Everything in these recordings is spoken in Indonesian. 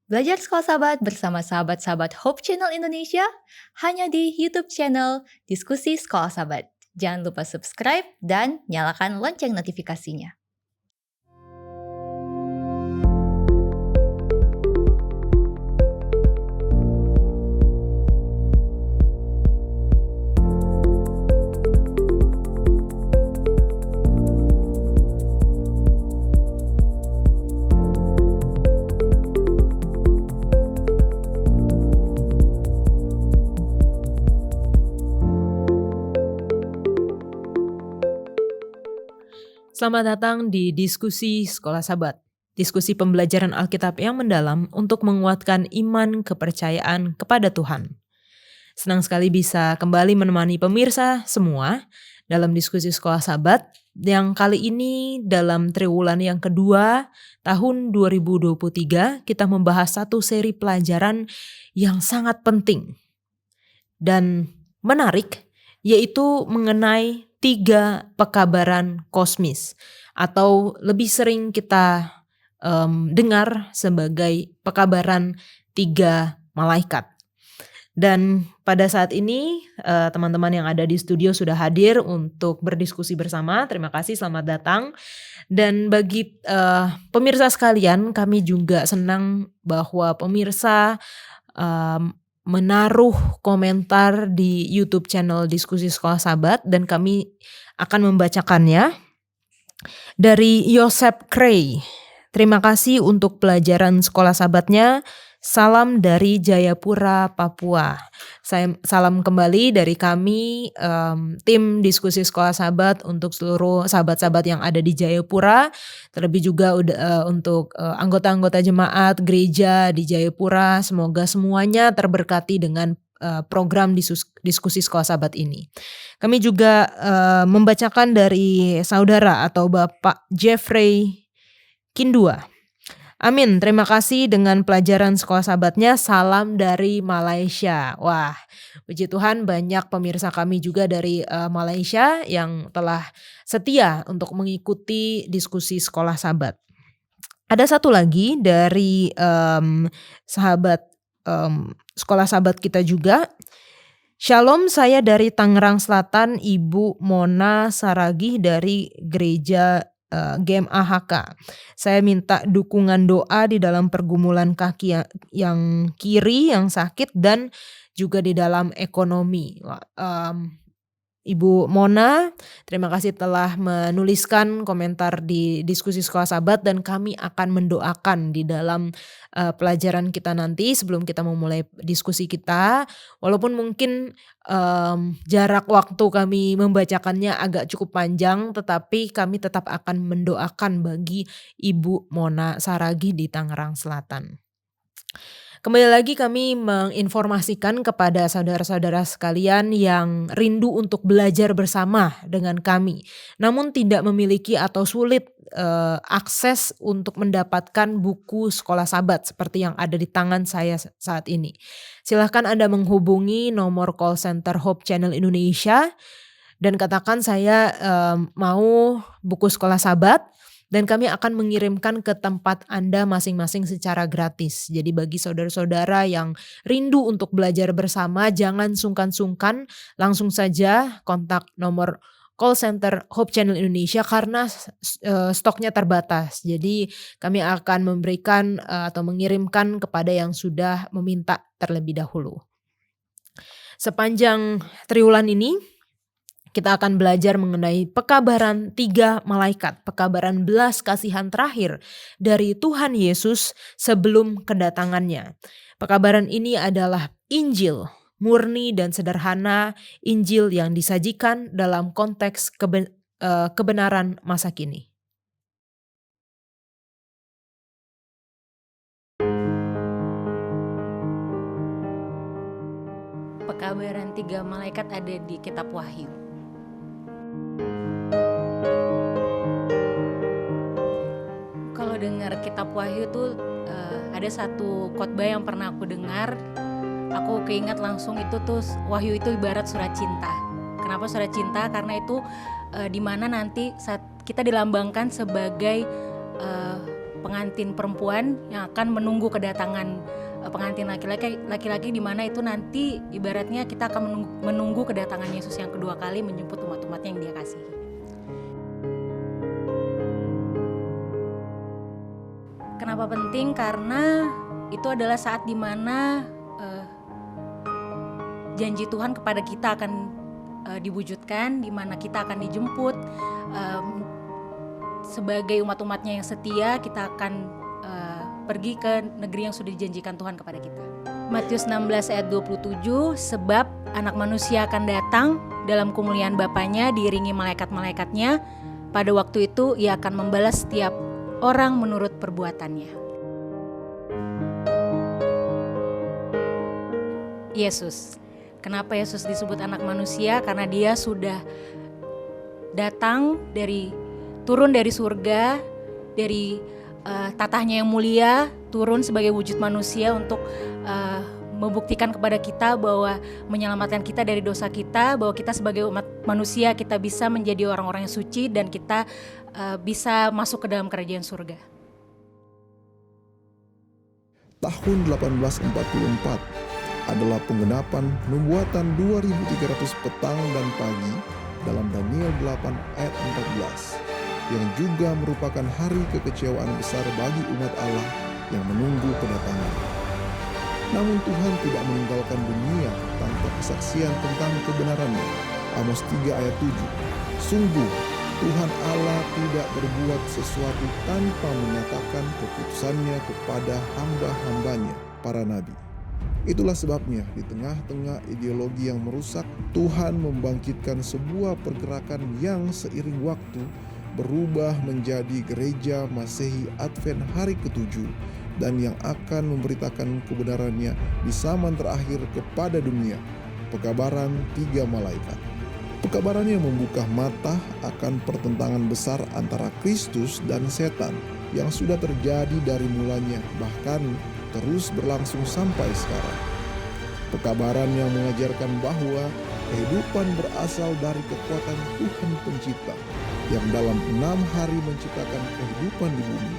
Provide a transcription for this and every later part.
Belajar Sekolah Sahabat bersama sahabat-sahabat Hope Channel Indonesia hanya di YouTube channel Diskusi Sekolah Sahabat. Jangan lupa subscribe dan nyalakan lonceng notifikasinya. Selamat datang di Diskusi Sekolah Sahabat. Diskusi pembelajaran Alkitab yang mendalam untuk menguatkan iman kepercayaan kepada Tuhan. Senang sekali bisa kembali menemani pemirsa semua dalam Diskusi Sekolah Sahabat yang kali ini dalam triwulan yang kedua tahun 2023 kita membahas satu seri pelajaran yang sangat penting dan menarik, yaitu mengenai 3 pekabaran kosmis atau lebih sering kita dengar sebagai pekabaran 3 malaikat. Dan pada saat ini teman-teman yang ada di studio sudah hadir untuk berdiskusi bersama. Terima kasih, selamat datang. Dan bagi pemirsa sekalian, kami juga senang bahwa pemirsa menaruh komentar di YouTube channel Diskusi Sekolah Sahabat dan kami akan membacakannya. Dari Yosep Cray, terima kasih untuk pelajaran sekolah sahabatnya. Salam dari Jayapura, Papua. Salam kembali dari kami, tim Diskusi Sekolah Sahabat untuk seluruh sahabat-sahabat yang ada di Jayapura. Terlebih juga untuk anggota-anggota jemaat gereja di Jayapura. Semoga semuanya terberkati dengan program Diskusi Sekolah Sahabat ini. Kami juga membacakan dari saudara atau Bapak Jeffrey Kindua. Amin, terima kasih dengan pelajaran sekolah sahabatnya. Salam dari Malaysia. Wah, puji Tuhan banyak pemirsa kami juga dari Malaysia yang telah setia untuk mengikuti Diskusi Sekolah Sahabat. Ada satu lagi dari sahabat sekolah sahabat kita juga. Shalom, saya dari Tangerang Selatan, Ibu Mona Saragih dari gereja GMAHK. Saya minta dukungan doa di dalam pergumulan kaki yang kiri yang sakit dan juga di dalam ekonomi. Ibu Mona, terima kasih telah menuliskan komentar di Diskusi Sekolah Sahabat dan kami akan mendoakan di dalam pelajaran kita nanti sebelum kita memulai diskusi kita. Walaupun mungkin jarak waktu kami membacakannya agak cukup panjang, tetapi kami tetap akan mendoakan bagi Ibu Mona Saragih di Tangerang Selatan. Kembali lagi kami menginformasikan kepada saudara-saudara sekalian yang rindu untuk belajar bersama dengan kami, namun tidak memiliki atau sulit akses untuk mendapatkan buku sekolah sahabat seperti yang ada di tangan saya saat ini. Silahkan Anda menghubungi nomor call center Hope Channel Indonesia dan katakan saya mau buku sekolah sahabat. Dan kami akan mengirimkan ke tempat Anda masing-masing secara gratis. Jadi bagi saudara-saudara yang rindu untuk belajar bersama, jangan sungkan-sungkan, langsung saja kontak nomor call center Hope Channel Indonesia karena stoknya terbatas. Jadi kami akan memberikan atau mengirimkan kepada yang sudah meminta terlebih dahulu. Sepanjang triwulan ini, kita akan belajar mengenai pekabaran 3 malaikat, pekabaran belas kasihan terakhir dari Tuhan Yesus sebelum kedatangannya. Pekabaran ini adalah Injil, murni dan sederhana, Injil yang disajikan dalam konteks kebenaran masa kini. Pekabaran 3 malaikat ada di kitab Wahyu. Kalau dengar kitab Wahyu tuh ada satu khotbah yang pernah aku dengar, aku keingat langsung itu tuh Wahyu itu ibarat surat cinta. Kenapa surat cinta? Karena itu dimana nanti saat kita dilambangkan sebagai pengantin perempuan yang akan menunggu kedatangan pengantin laki-laki di mana itu nanti ibaratnya kita akan menunggu kedatangan Yesus yang kedua kali menjemput umat-umatnya yang Dia kasihi. Kenapa penting? Karena itu adalah saat di mana janji Tuhan kepada kita akan diwujudkan, di mana kita akan dijemput sebagai umat-umatnya yang setia. Kita akan pergi ke negeri yang sudah dijanjikan Tuhan kepada kita. Matius 16 ayat 27, sebab anak manusia akan datang dalam kemuliaan Bapanya diiringi malaikat-malaikatnya. Pada waktu itu Ia akan membalas setiap orang menurut perbuatannya. Yesus. Kenapa Yesus disebut anak manusia? Karena Dia sudah turun dari surga, dari tatahnya yang mulia, turun sebagai wujud manusia untuk membuktikan kepada kita bahwa menyelamatkan kita dari dosa kita, bahwa kita sebagai umat manusia kita bisa menjadi orang-orang yang suci dan kita bisa masuk ke dalam kerajaan surga. Tahun 1844 adalah penggenapan nubuatan 2300 petang dan pagi dalam Daniel 8 ayat 14. Yang juga merupakan hari kekecewaan besar bagi umat Allah yang menunggu kedatangan. Namun Tuhan tidak meninggalkan dunia tanpa kesaksian tentang kebenarannya. Amos 3 ayat 7. Sungguh Tuhan Allah tidak berbuat sesuatu tanpa menyatakan keputusannya kepada hamba-hambanya, para nabi. Itulah sebabnya di tengah-tengah ideologi yang merusak, Tuhan membangkitkan sebuah pergerakan yang seiring waktu berubah menjadi gereja Masehi Advent hari ke-7 dan yang akan memberitakan kebenarannya di zaman terakhir kepada dunia. Pekabaran 3 malaikat. Pekabaran yang membuka mata akan pertentangan besar antara Kristus dan setan yang sudah terjadi dari mulanya bahkan terus berlangsung sampai sekarang. Pekabaran yang mengajarkan bahwa kehidupan berasal dari kekuatan Tuhan Pencipta yang dalam 6 hari menciptakan kehidupan di bumi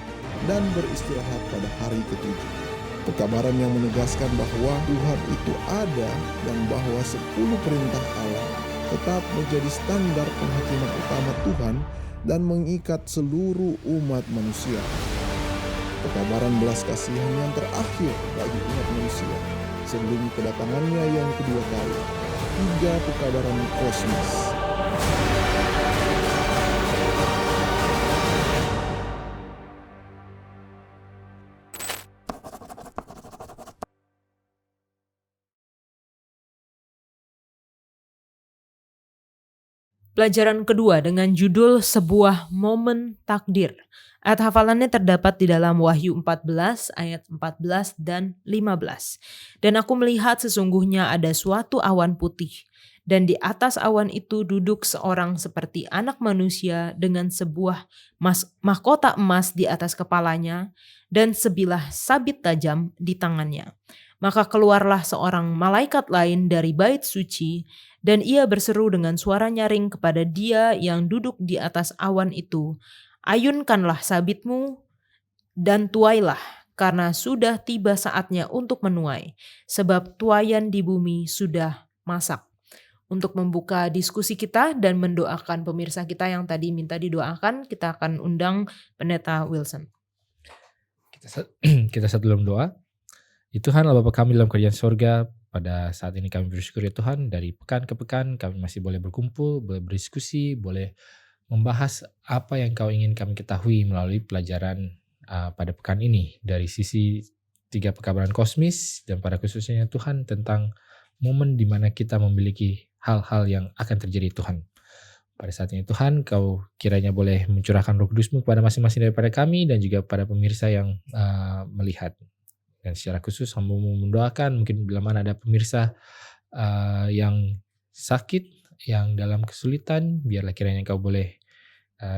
dan beristirahat pada hari ke-7. Pekabaran yang menegaskan bahwa Tuhan itu ada dan bahwa 10 perintah Allah tetap menjadi standar penghakiman utama Tuhan dan mengikat seluruh umat manusia. Pekabaran belas kasihan yang terakhir bagi umat manusia sebelum kedatangannya yang kedua kali. 3 pekabaran kosmis. Pelajaran kedua dengan judul Sebuah Momen Takdir. Ayat hafalannya terdapat di dalam Wahyu 14 ayat 14 dan 15. Dan aku melihat sesungguhnya ada suatu awan putih, dan di atas awan itu duduk seorang seperti anak manusia dengan sebuah mahkota emas di atas kepalanya dan sebilah sabit tajam di tangannya. Maka keluarlah seorang malaikat lain dari bait suci, dan ia berseru dengan suara nyaring kepada Dia yang duduk di atas awan itu, ayunkanlah sabitmu dan tuailah, karena sudah tiba saatnya untuk menuai, sebab tuaian di bumi sudah masak. Untuk membuka diskusi kita dan mendoakan pemirsa kita yang tadi minta didoakan, kita akan undang Pendeta Wilson. Kita sebelum doa. Ya Tuhan, Allah Bapa kami dalam kerajaan sorga, pada saat ini kami bersyukur ya Tuhan, dari pekan ke pekan kami masih boleh berkumpul, boleh berdiskusi, boleh membahas apa yang Kau ingin kami ketahui melalui pelajaran pada pekan ini. Dari sisi 3 pekabaran kosmis dan pada khususnya Tuhan tentang momen di mana kita memiliki hal-hal yang akan terjadi Tuhan. Pada saat ini Tuhan, Kau kiranya boleh mencurahkan Roh Kudus-Mu kepada masing-masing daripada kami dan juga pada pemirsa yang melihat. Dan secara khusus hamba mendoakan mungkin bila mana ada pemirsa yang sakit, yang dalam kesulitan, biarlah kiranya Engkau boleh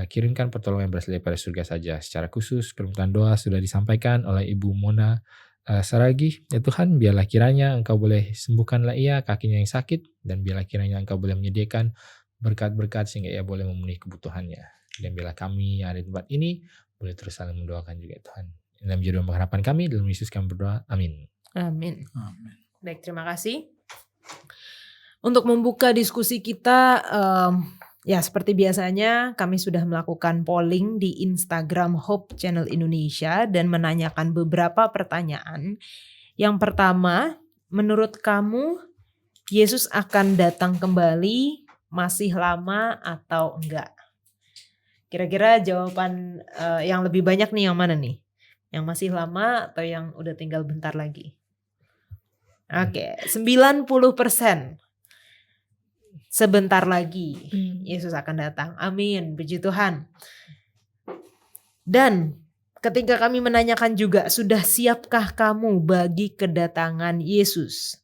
kirimkan pertolongan yang berasal daripada surga saja. Secara khusus permintaan doa sudah disampaikan oleh Ibu Mona Saragi. Ya Tuhan, biarlah kiranya Engkau boleh sembuhkanlah ia kakinya yang sakit, dan biarlah kiranya Engkau boleh menyediakan berkat-berkat sehingga ia boleh memenuhi kebutuhannya. Dan biarlah kami yang ada di tempat ini boleh terus saling mendoakan juga Tuhan. Dalam judul pengharapan kami, dalam Yesus kami berdoa, amin. Amin. Amin. Baik, terima kasih. Untuk membuka diskusi kita, ya seperti biasanya kami sudah melakukan polling di Instagram Hope Channel Indonesia dan menanyakan beberapa pertanyaan. Yang pertama, menurut kamu Yesus akan datang kembali masih lama atau enggak? Kira-kira jawaban yang lebih banyak nih yang mana nih? Yang masih lama atau yang udah tinggal bentar lagi? Oke, 90%. Sebentar lagi Yesus akan datang. Amin, puji Tuhan. Dan ketika kami menanyakan juga, sudah siapkah kamu bagi kedatangan Yesus?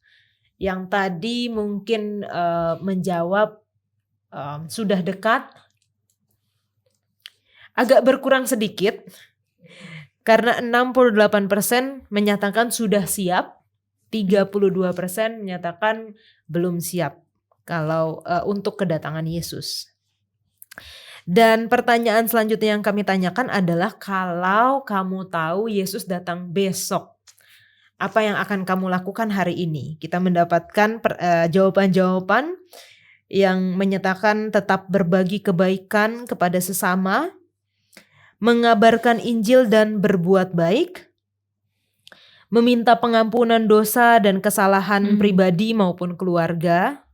Yang tadi mungkin menjawab sudah dekat. Agak berkurang sedikit. Karena 68% menyatakan sudah siap. 32% menyatakan belum siap. Kalau untuk kedatangan Yesus. Dan pertanyaan selanjutnya yang kami tanyakan adalah, kalau kamu tahu Yesus datang besok, apa yang akan kamu lakukan hari ini? Kita mendapatkan jawaban-jawaban yang menyatakan tetap berbagi kebaikan kepada sesama, mengabarkan Injil dan berbuat baik, meminta pengampunan dosa dan kesalahan pribadi maupun keluarga,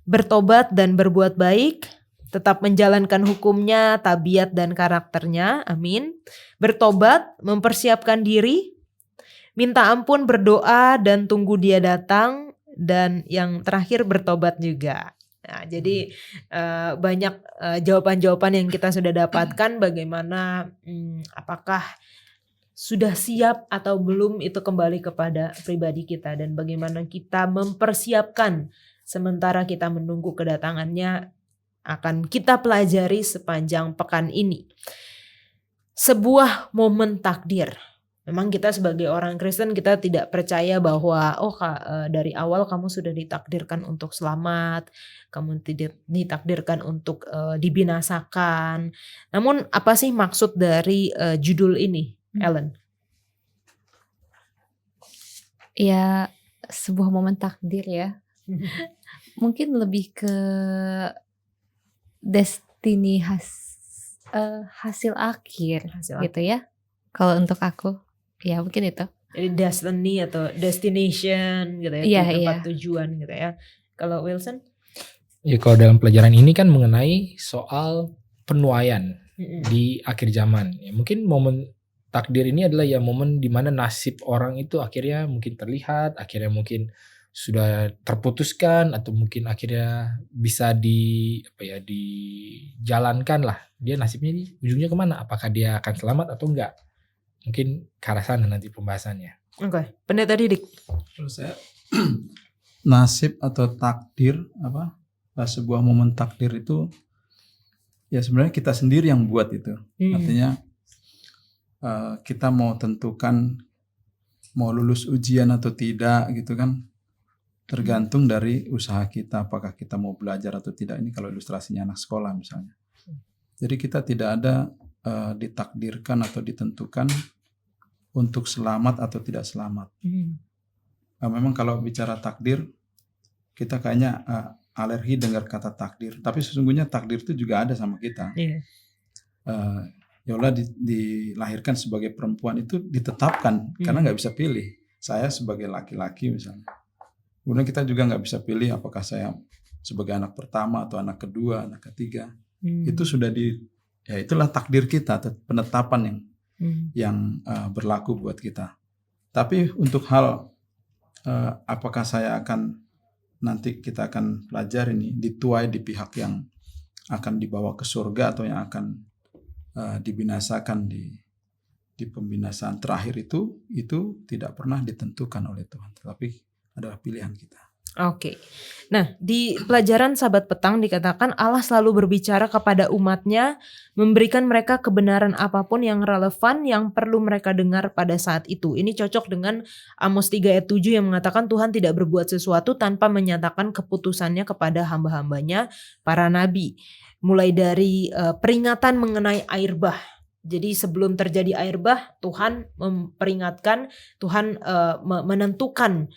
bertobat dan berbuat baik, tetap menjalankan hukumnya, tabiat dan karakternya, amin. Bertobat, mempersiapkan diri, minta ampun, berdoa dan tunggu dia datang, dan yang terakhir bertobat juga. Nah, jadi banyak jawaban-jawaban yang kita sudah dapatkan bagaimana apakah sudah siap atau belum itu kembali kepada pribadi kita, dan bagaimana kita mempersiapkan sementara kita menunggu kedatangannya akan kita pelajari sepanjang pekan ini. Sebuah momen takdir. Memang kita sebagai orang Kristen kita tidak percaya bahwa dari awal kamu sudah ditakdirkan untuk selamat, kamu tidak ditakdirkan untuk dibinasakan. Namun apa sih maksud dari judul ini, Ellen? Ya, sebuah momen takdir ya. Mungkin lebih ke destiny hasil akhir gitu ya. Kalau untuk aku, ya mungkin itu. Jadi destiny atau destination gitu ya, Iya, tempat iya. tujuan gitu ya. Kalau Wilson? Ya, kalau dalam pelajaran ini kan mengenai soal penuaian di akhir zaman. Ya, mungkin momen takdir ini adalah ya momen di mana nasib orang itu akhirnya mungkin terlihat, akhirnya mungkin sudah terputuskan, atau mungkin akhirnya bisa dijalankan lah. Dia nasibnya ini ujungnya kemana? Apakah dia akan selamat atau enggak? Mungkin ke arah sana nanti pembahasannya. Oke, Pendeta Didik. Kalau saya nasib atau takdir, sebuah momen takdir itu ya sebenarnya kita sendiri yang buat itu. Artinya kita mau tentukan mau lulus ujian atau tidak gitu kan, tergantung dari usaha kita, apakah kita mau belajar atau tidak. Ini kalau ilustrasinya anak sekolah misalnya. Jadi kita tidak ada ditakdirkan atau ditentukan untuk selamat atau tidak selamat. Memang kalau bicara takdir, kita kayaknya alergi dengar kata takdir. Tapi sesungguhnya takdir itu juga ada sama kita. Ya Allah dilahirkan sebagai perempuan itu ditetapkan karena nggak bisa pilih. Saya sebagai laki-laki misalnya. Kemudian kita juga nggak bisa pilih apakah saya sebagai anak pertama atau anak kedua, anak ketiga. Itu sudah ya itulah takdir kita, penetapan yang berlaku buat kita. Tapi untuk hal apakah saya nanti kita akan pelajari ini dituai di pihak yang akan dibawa ke surga atau yang akan dibinasakan di pembinasaan terakhir itu tidak pernah ditentukan oleh Tuhan, tetapi adalah pilihan kita. Oke. Nah, di pelajaran Sabat Petang dikatakan Allah selalu berbicara kepada umatnya, memberikan mereka kebenaran apapun yang relevan yang perlu mereka dengar pada saat itu. Ini cocok dengan Amos 3 ayat 7 yang mengatakan Tuhan tidak berbuat sesuatu tanpa menyatakan keputusannya kepada hamba-hambanya para nabi. Mulai dari peringatan mengenai air bah. Jadi sebelum terjadi air bah, Tuhan memperingatkan, Tuhan menentukan,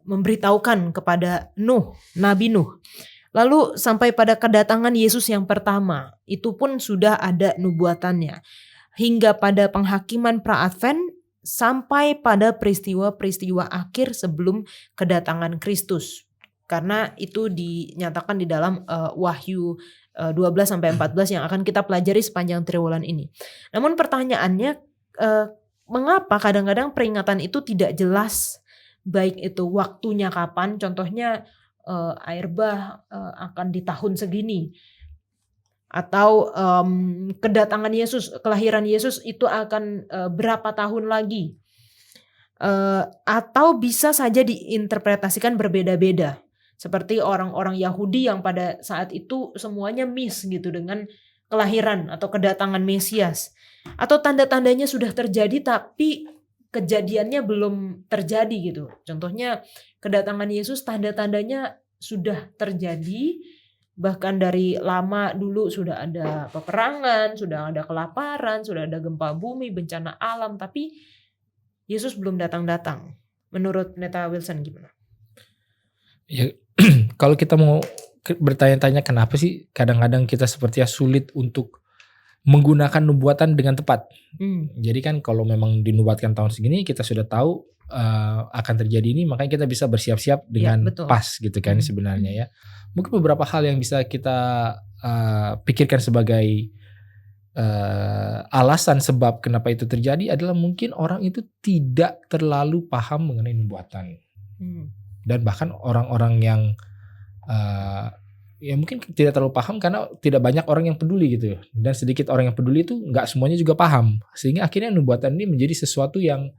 memberitahukan kepada Nuh, Nabi Nuh. Lalu sampai pada kedatangan Yesus yang pertama, itu pun sudah ada nubuatannya. Hingga pada penghakiman pra-advent, sampai pada peristiwa-peristiwa akhir sebelum kedatangan Kristus. Karena itu dinyatakan di dalam Wahyu 12-14 yang akan kita pelajari sepanjang triwulan ini. Namun pertanyaannya, mengapa kadang-kadang peringatan itu tidak jelas, baik itu waktunya kapan, contohnya air bah akan di tahun segini, atau kedatangan Yesus, kelahiran Yesus itu akan berapa tahun lagi, atau bisa saja diinterpretasikan berbeda-beda. Seperti orang-orang Yahudi yang pada saat itu semuanya miss gitu dengan kelahiran atau kedatangan Mesias. Atau tanda-tandanya sudah terjadi tapi kejadiannya belum terjadi gitu. Contohnya kedatangan Yesus tanda-tandanya sudah terjadi, bahkan dari lama dulu sudah ada peperangan, sudah ada kelaparan, sudah ada gempa bumi, bencana alam, tapi Yesus belum datang-datang. Menurut Pendeta Wilson gimana? Ya, kalau kita mau bertanya-tanya kenapa sih kadang-kadang kita sepertinya sulit untuk menggunakan nubuatan dengan tepat. Jadi kan kalau memang dinubuatkan tahun segini, kita sudah tahu akan terjadi ini, makanya kita bisa bersiap-siap dengan pas gitu kan sebenarnya ya. Mungkin beberapa hal yang bisa kita pikirkan sebagai alasan sebab kenapa itu terjadi adalah mungkin orang itu tidak terlalu paham mengenai nubuatan. Dan bahkan orang-orang yang ya mungkin tidak terlalu paham karena tidak banyak orang yang peduli gitu. Dan sedikit orang yang peduli itu nggak semuanya juga paham. Sehingga akhirnya nubuatan ini menjadi sesuatu yang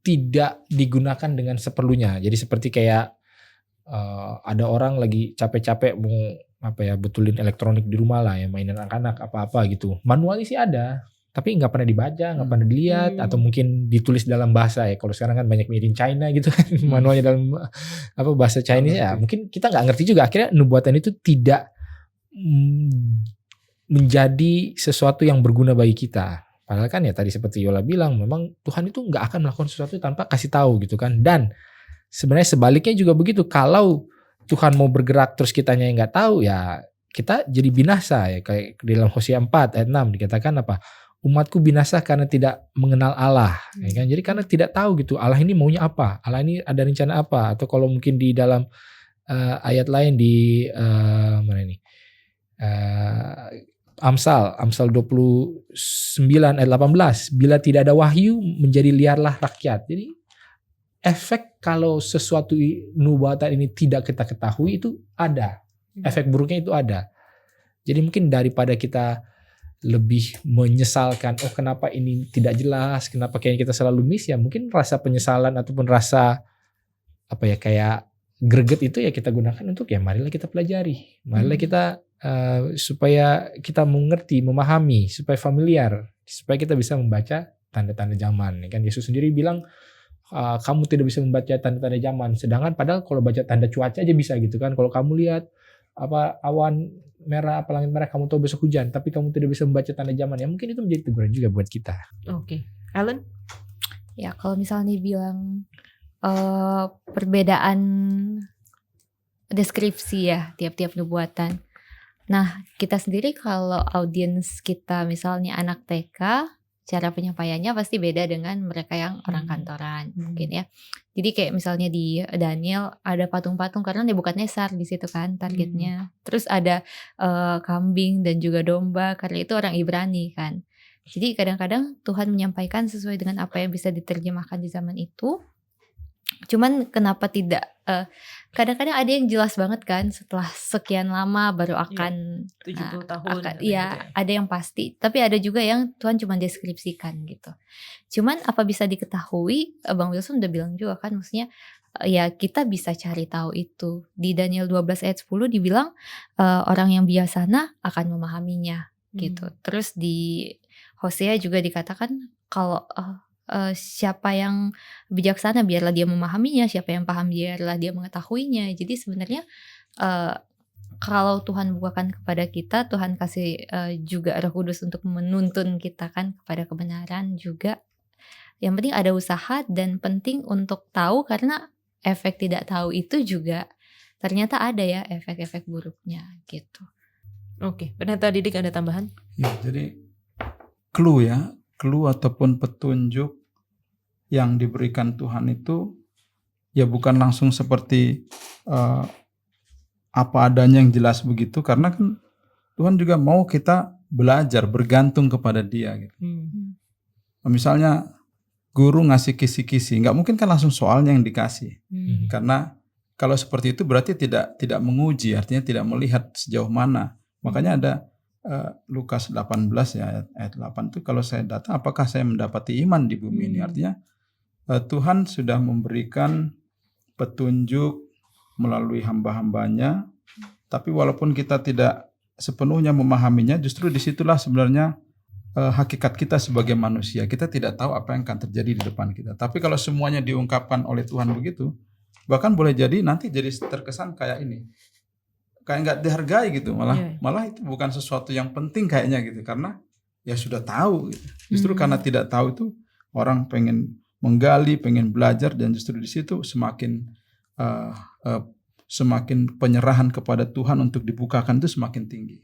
tidak digunakan dengan seperlunya. Jadi seperti kayak ada orang lagi capek-capek mau betulin elektronik di rumah lah ya, mainan anak-anak apa-apa gitu. Manualnya sih ada, tapi nggak pernah dibaca, nggak pernah dilihat, atau mungkin ditulis dalam bahasa ya. Kalau sekarang kan banyak made in China gitu kan, manualnya dalam bahasa Chinese ya. Mungkin kita nggak ngerti juga. Akhirnya nubuatan itu tidak menjadi sesuatu yang berguna bagi kita. Padahal kan ya tadi seperti Yola bilang, memang Tuhan itu nggak akan melakukan sesuatu tanpa kasih tahu gitu kan. Dan sebenarnya sebaliknya juga begitu. Kalau Tuhan mau bergerak terus kitanya yang nggak tahu, ya kita jadi binasa ya. Kayak di dalam Hosea 4 ayat 6 dikatakan apa? Umatku binasa karena tidak mengenal Allah, ya kan? Jadi karena tidak tahu gitu Allah ini maunya apa, Allah ini ada rencana apa. Atau kalau mungkin di dalam ayat lain di mana ini? Amsal 29 ayat 18, bila tidak ada wahyu menjadi liarlah rakyat. Jadi efek kalau sesuatu nubuatan ini tidak kita ketahui itu ada. Efek buruknya itu ada. Jadi mungkin daripada kita lebih menyesalkan, oh kenapa ini tidak jelas, kenapa kayaknya kita selalu miss, ya mungkin rasa penyesalan ataupun rasa kayak greget itu ya kita gunakan untuk ya marilah kita pelajari. Marilah kita supaya kita mengerti, memahami, supaya familiar, supaya kita bisa membaca tanda-tanda zaman. Kan Yesus sendiri bilang kamu tidak bisa membaca tanda-tanda zaman, sedangkan padahal kalau baca tanda cuaca aja bisa gitu kan. Kalau kamu lihat awan merah, langit merah, kamu tahu besok hujan, tapi kamu tidak bisa membaca tanda zaman, ya mungkin itu menjadi teguran juga buat kita. Oke. Alan? Ya kalau misalnya dibilang perbedaan deskripsi ya tiap-tiap nubuatan. Nah kita sendiri kalau audiens kita misalnya anak TK, cara penyampaiannya pasti beda dengan mereka yang orang kantoran mungkin ya. Jadi kayak misalnya di Daniel ada patung-patung karena Nebukadnezar di situ kan targetnya. Terus ada kambing dan juga domba karena itu orang Ibrani kan. Jadi kadang-kadang Tuhan menyampaikan sesuai dengan apa yang bisa diterjemahkan di zaman itu. Cuman kenapa tidak kadang-kadang ada yang jelas banget kan setelah sekian lama baru akan 70 tahun. Iya, ada yang pasti, tapi ada juga yang Tuhan cuma deskripsikan gitu. Cuman apa bisa diketahui, Bang Wilson udah bilang juga kan, maksudnya ya kita bisa cari tahu itu. Di Daniel 12 ayat 10 dibilang orang yang bijaksana akan memahaminya gitu. Terus di Hosea juga dikatakan kalau siapa yang bijaksana biarlah dia memahaminya, siapa yang paham biarlah dia mengetahuinya. Jadi sebenarnya kalau Tuhan bukakan kepada kita, Tuhan kasih juga Roh Kudus untuk menuntun kita kan kepada kebenaran juga. Yang penting ada usaha dan penting untuk tahu, karena efek tidak tahu itu juga ternyata ada ya efek-efek buruknya gitu. Oke, Pendeta Didik ada tambahan? Ya, jadi clue ataupun petunjuk yang diberikan Tuhan itu ya bukan langsung seperti apa adanya yang jelas begitu, karena kan Tuhan juga mau kita belajar bergantung kepada Dia gitu. Misalnya guru ngasih kisi-kisi, nggak mungkin kan langsung soalnya yang dikasih, karena kalau seperti itu berarti tidak menguji, artinya tidak melihat sejauh mana. Makanya ada Lukas 18 ya ayat 8 itu, kalau saya datang apakah saya mendapati iman di bumi ini, artinya Tuhan sudah memberikan petunjuk melalui hamba-hambanya, tapi walaupun kita tidak sepenuhnya memahaminya, justru disitulah sebenarnya hakikat kita sebagai manusia. Kita tidak tahu apa yang akan terjadi di depan kita. Tapi kalau semuanya diungkapkan oleh Tuhan begitu, bahkan boleh jadi nanti jadi terkesan kayak ini, kayak nggak dihargai gitu, malah itu bukan sesuatu yang penting kayaknya gitu, karena ya sudah tahu gitu. Justru karena tidak tahu itu orang pengen menggali, pengen belajar, dan justru di situ semakin penyerahan kepada Tuhan untuk dibukakan itu semakin tinggi.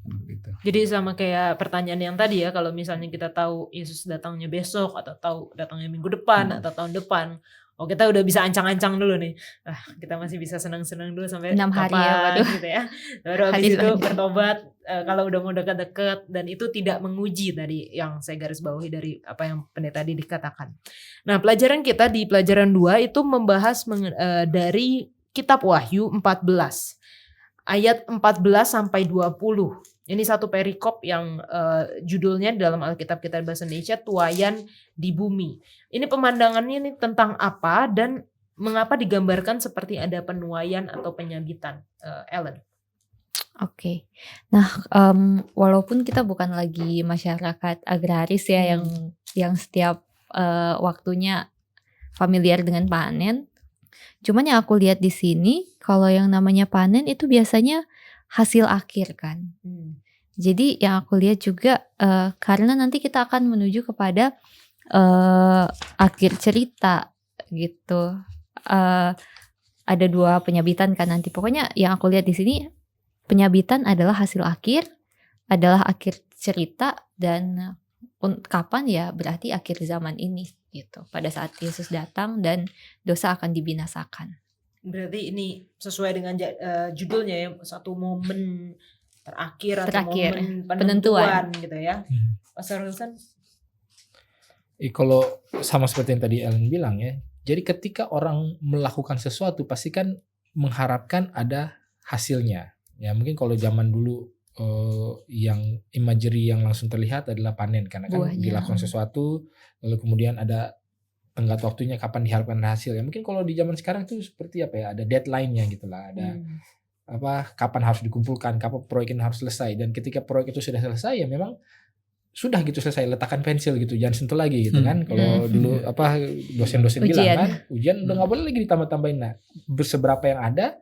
Gitu. Jadi sama kayak pertanyaan yang tadi ya, kalau misalnya kita tahu Yesus datangnya besok, atau tahu datangnya minggu depan atau tahun depan, kita udah bisa ancang-ancang dulu nih. Kita masih bisa senang-senang dulu sampai 6 hari ya, waduh. Gitu ya. Baru habis itu bertobat kalau udah mau dekat-dekat, dan itu tidak menguji tadi yang saya garis bawahi dari apa yang Pendeta Didik katakan. Nah, pelajaran kita di pelajaran 2 itu membahas dari kitab Wahyu 14 ayat 14 sampai 20. Ini satu perikop yang judulnya dalam Alkitab kita bahasa Indonesia tuayan di bumi. Ini pemandangannya ini tentang apa dan mengapa digambarkan seperti ada penuaian atau penyabitan, Ellen? Oke. Nah, walaupun kita bukan lagi masyarakat agraris ya yang setiap waktunya familiar dengan panen, cuman yang aku lihat di sini, kalau yang namanya panen itu biasanya hasil akhir kan. Jadi yang aku lihat juga karena nanti kita akan menuju kepada akhir cerita gitu. Ada 2 penyabitan kan nanti. Pokoknya yang aku lihat di sini, penyabitan adalah hasil akhir, adalah akhir cerita, dan kapan ya berarti akhir zaman ini gitu. Pada saat Yesus datang dan dosa akan dibinasakan. Berarti ini sesuai dengan judulnya ya, satu momen terakhir atau momen penentuan gitu ya. Pastor Wilson? Kalau sama seperti yang tadi Ellen bilang ya, jadi ketika orang melakukan sesuatu pasti kan mengharapkan ada hasilnya. Ya mungkin kalau zaman dulu yang imagery yang langsung terlihat adalah panen, karena kan buahnya dilakukan sesuatu lalu kemudian ada tenggat waktunya kapan diharapkan hasil. Ya mungkin kalau di zaman sekarang itu seperti apa ya, ada deadline-nya gitu lah, ada kapan harus dikumpulkan, kapan proyek ini harus selesai, dan ketika proyek itu sudah selesai ya memang sudah gitu selesai, letakkan pensil gitu, jangan sentuh lagi gitu kan. Kalau dulu dosen-dosen bilang kan ujian udah nggak boleh lagi ditambah-tambahin. Nah, seberapa yang ada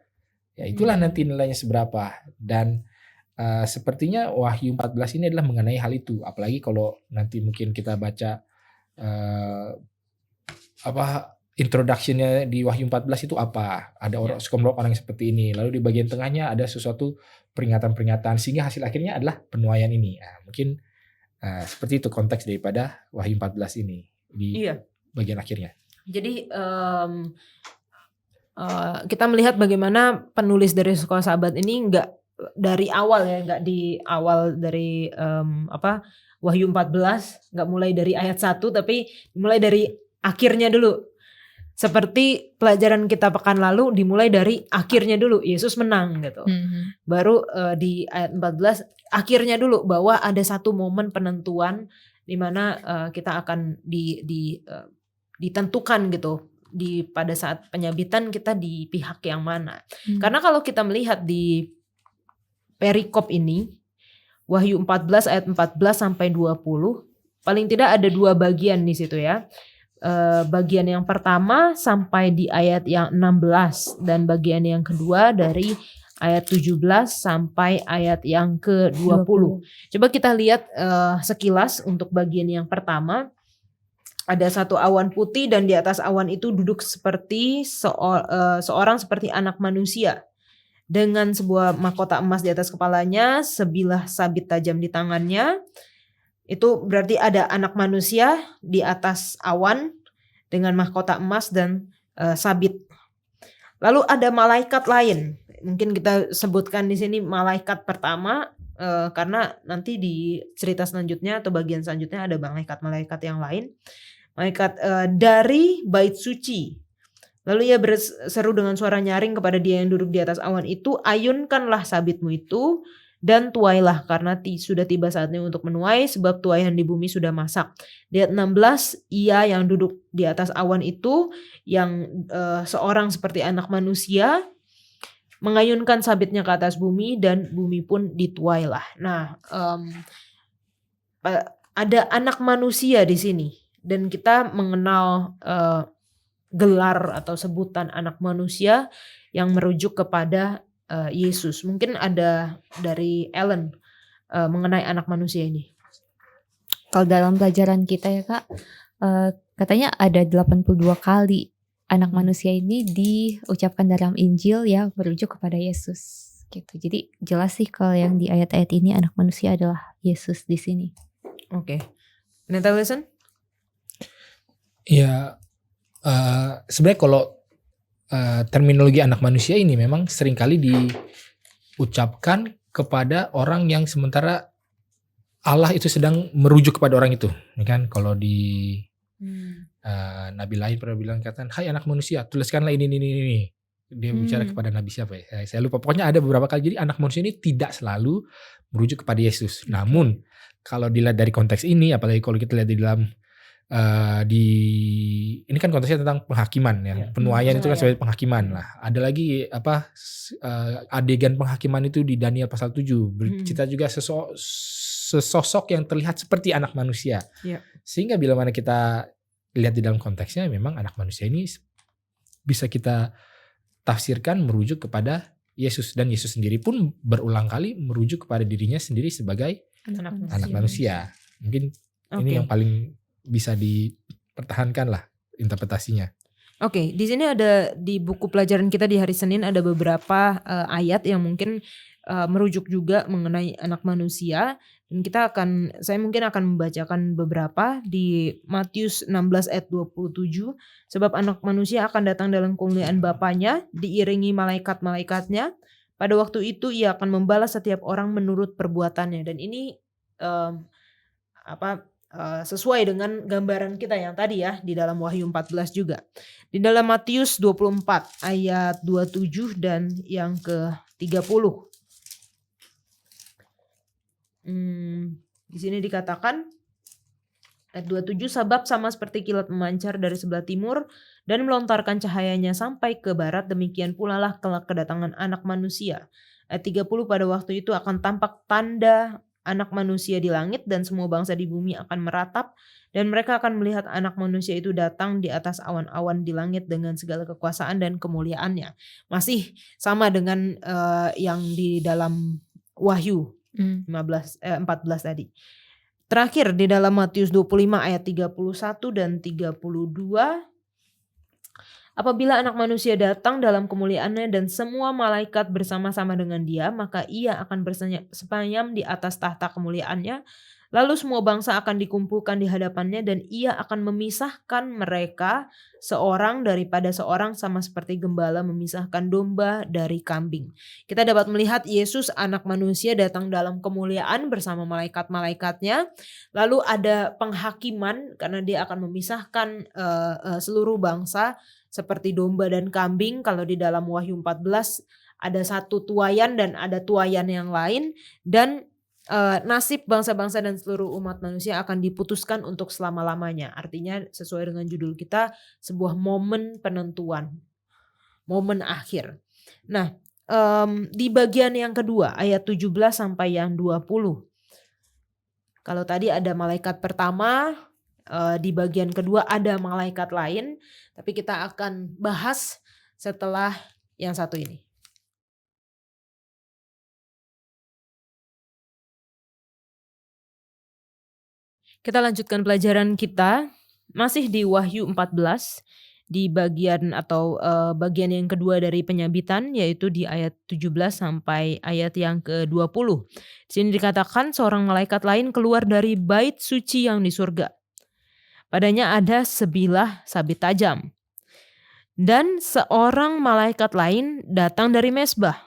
ya itulah nanti nilainya seberapa. Dan sepertinya Wahyu 14 ini adalah mengenai hal itu, apalagi kalau nanti mungkin kita baca introduction-nya di Wahyu 14 itu apa? Ada orang sekelompok orang seperti ini. Lalu di bagian tengahnya ada sesuatu peringatan-peringatan, sehingga hasil akhirnya adalah penuaian ini. Nah, mungkin seperti itu konteks daripada Wahyu 14 ini di bagian akhirnya. Jadi kita melihat bagaimana penulis dari Sekolah Sahabat ini nggak dari awal ya, nggak di awal dari Wahyu 14, nggak mulai dari ayat 1, tapi mulai dari akhirnya dulu. Seperti pelajaran kita pekan lalu dimulai dari akhirnya dulu, Yesus menang gitu. Baru di ayat 14 akhirnya dulu, bahwa ada satu momen penentuan di mana kita akan ditentukan gitu, pada saat penyabitan kita di pihak yang mana. Karena kalau kita melihat di perikop ini, Wahyu 14 ayat 14 sampai 20, paling tidak ada 2 bagian di situ ya. Bagian yang pertama sampai di ayat yang 16, dan bagian yang kedua dari ayat 17 sampai ayat yang ke-20. Coba kita lihat sekilas untuk bagian yang pertama. Ada satu awan putih dan di atas awan itu duduk seperti seorang seperti anak manusia dengan sebuah mahkota emas di atas kepalanya, sebilah sabit tajam di tangannya. Itu berarti ada anak manusia di atas awan dengan mahkota emas dan sabit. Lalu ada malaikat lain. Mungkin kita sebutkan di sini malaikat pertama karena nanti di cerita selanjutnya atau bagian selanjutnya ada malaikat-malaikat yang lain. Malaikat dari bait suci. Lalu ia berseru dengan suara nyaring kepada dia yang duduk di atas awan itu, ayunkanlah sabitmu itu dan tuailah karena sudah tiba saatnya untuk menuai sebab tuaian di bumi sudah masak. Di ayat 16, ia yang duduk di atas awan itu yang seorang seperti anak manusia mengayunkan sabitnya ke atas bumi dan bumi pun dituailah. Nah, ada anak manusia di sini. Dan kita mengenal gelar atau sebutan anak manusia yang merujuk kepada Yesus. Mungkin ada dari Ellen mengenai anak manusia ini. Kalau dalam pelajaran kita ya Kak, katanya ada 82 kali anak manusia ini diucapkan dalam Injil yang merujuk kepada Yesus. Gitu. Jadi jelas sih kalau yang di ayat-ayat ini anak manusia adalah Yesus di sini. Oke. Neta Wilson? Ya, sebenarnya kalau terminologi anak manusia ini memang seringkali diucapkan kepada orang yang sementara Allah itu sedang merujuk kepada orang itu. Ini kan kalau di Nabi lain pernah bilang katakan, hai anak manusia, tuliskanlah ini. Dia bicara kepada Nabi siapa ya? Saya lupa. Pokoknya ada beberapa kali. Jadi anak manusia ini tidak selalu merujuk kepada Yesus. Namun kalau dilihat dari konteks ini, apalagi kalau kita lihat di dalam ini kan konteksnya tentang penghakiman ya. Penuaian itu kan sebagai penghakiman lah. Ada lagi adegan penghakiman itu di Daniel pasal 7. Bercerita juga sesosok yang terlihat seperti anak manusia. Sehingga bila mana kita lihat di dalam konteksnya memang anak manusia ini bisa kita tafsirkan merujuk kepada Yesus, dan Yesus sendiri pun berulang kali merujuk kepada dirinya sendiri sebagai anak manusia. Mungkin ini yang paling bisa dipertahankan lah interpretasinya. Oke, di sini ada di buku pelajaran kita di hari Senin ada beberapa ayat yang mungkin merujuk juga mengenai anak manusia, dan saya mungkin akan membacakan beberapa di Matius 16 ayat 27. Sebab anak manusia akan datang dalam kemuliaan Bapanya diiringi malaikat-malaikatnya. Pada waktu itu ia akan membalas setiap orang menurut perbuatannya. Dan ini sesuai dengan gambaran kita yang tadi ya di dalam Wahyu 14 juga. Di dalam Matius 24 ayat 27 dan yang ke-30. Di sini dikatakan ayat 27, sebab sama seperti kilat memancar dari sebelah timur dan melontarkan cahayanya sampai ke barat, demikian pula lah kelak kedatangan anak manusia. Ayat 30, pada waktu itu akan tampak tanda anak manusia di langit dan semua bangsa di bumi akan meratap dan mereka akan melihat anak manusia itu datang di atas awan-awan di langit dengan segala kekuasaan dan kemuliaannya. Masih sama dengan yang di dalam Wahyu 14 tadi. Terakhir di dalam Matius 25 ayat 31 dan 32. Apabila anak manusia datang dalam kemuliaannya dan semua malaikat bersama-sama dengan dia, maka ia akan bersemayam di atas tahta kemuliaannya. Lalu semua bangsa akan dikumpulkan di hadapannya dan ia akan memisahkan mereka seorang daripada seorang sama seperti gembala memisahkan domba dari kambing. Kita dapat melihat Yesus anak manusia datang dalam kemuliaan bersama malaikat-malaikatnya. Lalu ada penghakiman karena dia akan memisahkan seluruh bangsa seperti domba dan kambing. Kalau di dalam Wahyu 14 ada satu tuaian dan ada tuaian yang lain, dan nasib bangsa-bangsa dan seluruh umat manusia akan diputuskan untuk selama-lamanya. Artinya sesuai dengan judul kita, sebuah momen penentuan, momen akhir. Nah, di bagian yang kedua ayat 17 sampai yang 20. Kalau tadi ada malaikat pertama, di bagian kedua ada malaikat lain, tapi kita akan bahas setelah yang satu ini. Kita lanjutkan pelajaran kita masih di Wahyu 14 di bagian atau bagian yang kedua dari penyabitan, yaitu di ayat 17 sampai ayat yang ke-20. Di sini dikatakan seorang malaikat lain keluar dari bait suci yang di surga. Padanya ada sebilah sabit tajam. Dan seorang malaikat lain datang dari mezbah.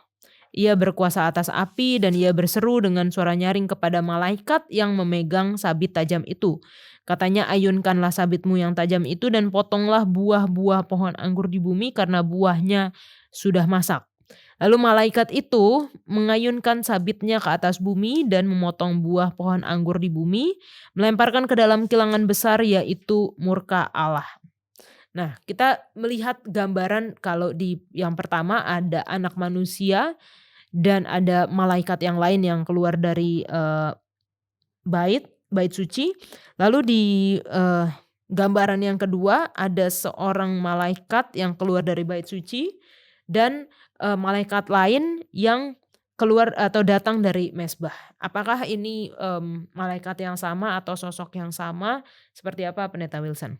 Ia berkuasa atas api dan ia berseru dengan suara nyaring kepada malaikat yang memegang sabit tajam itu. Katanya, ayunkanlah sabitmu yang tajam itu dan potonglah buah-buah pohon anggur di bumi karena buahnya sudah masak. Lalu malaikat itu mengayunkan sabitnya ke atas bumi dan memotong buah pohon anggur di bumi, melemparkan ke dalam kilangan besar yaitu murka Allah. Nah, kita melihat gambaran kalau di yang pertama ada anak manusia dan ada malaikat yang lain yang keluar dari bait suci. Lalu di gambaran yang kedua ada seorang malaikat yang keluar dari bait suci dan malaikat lain yang keluar atau datang dari mezbah. Apakah ini malaikat yang sama atau sosok yang sama? Seperti apa, Pendeta Wilson?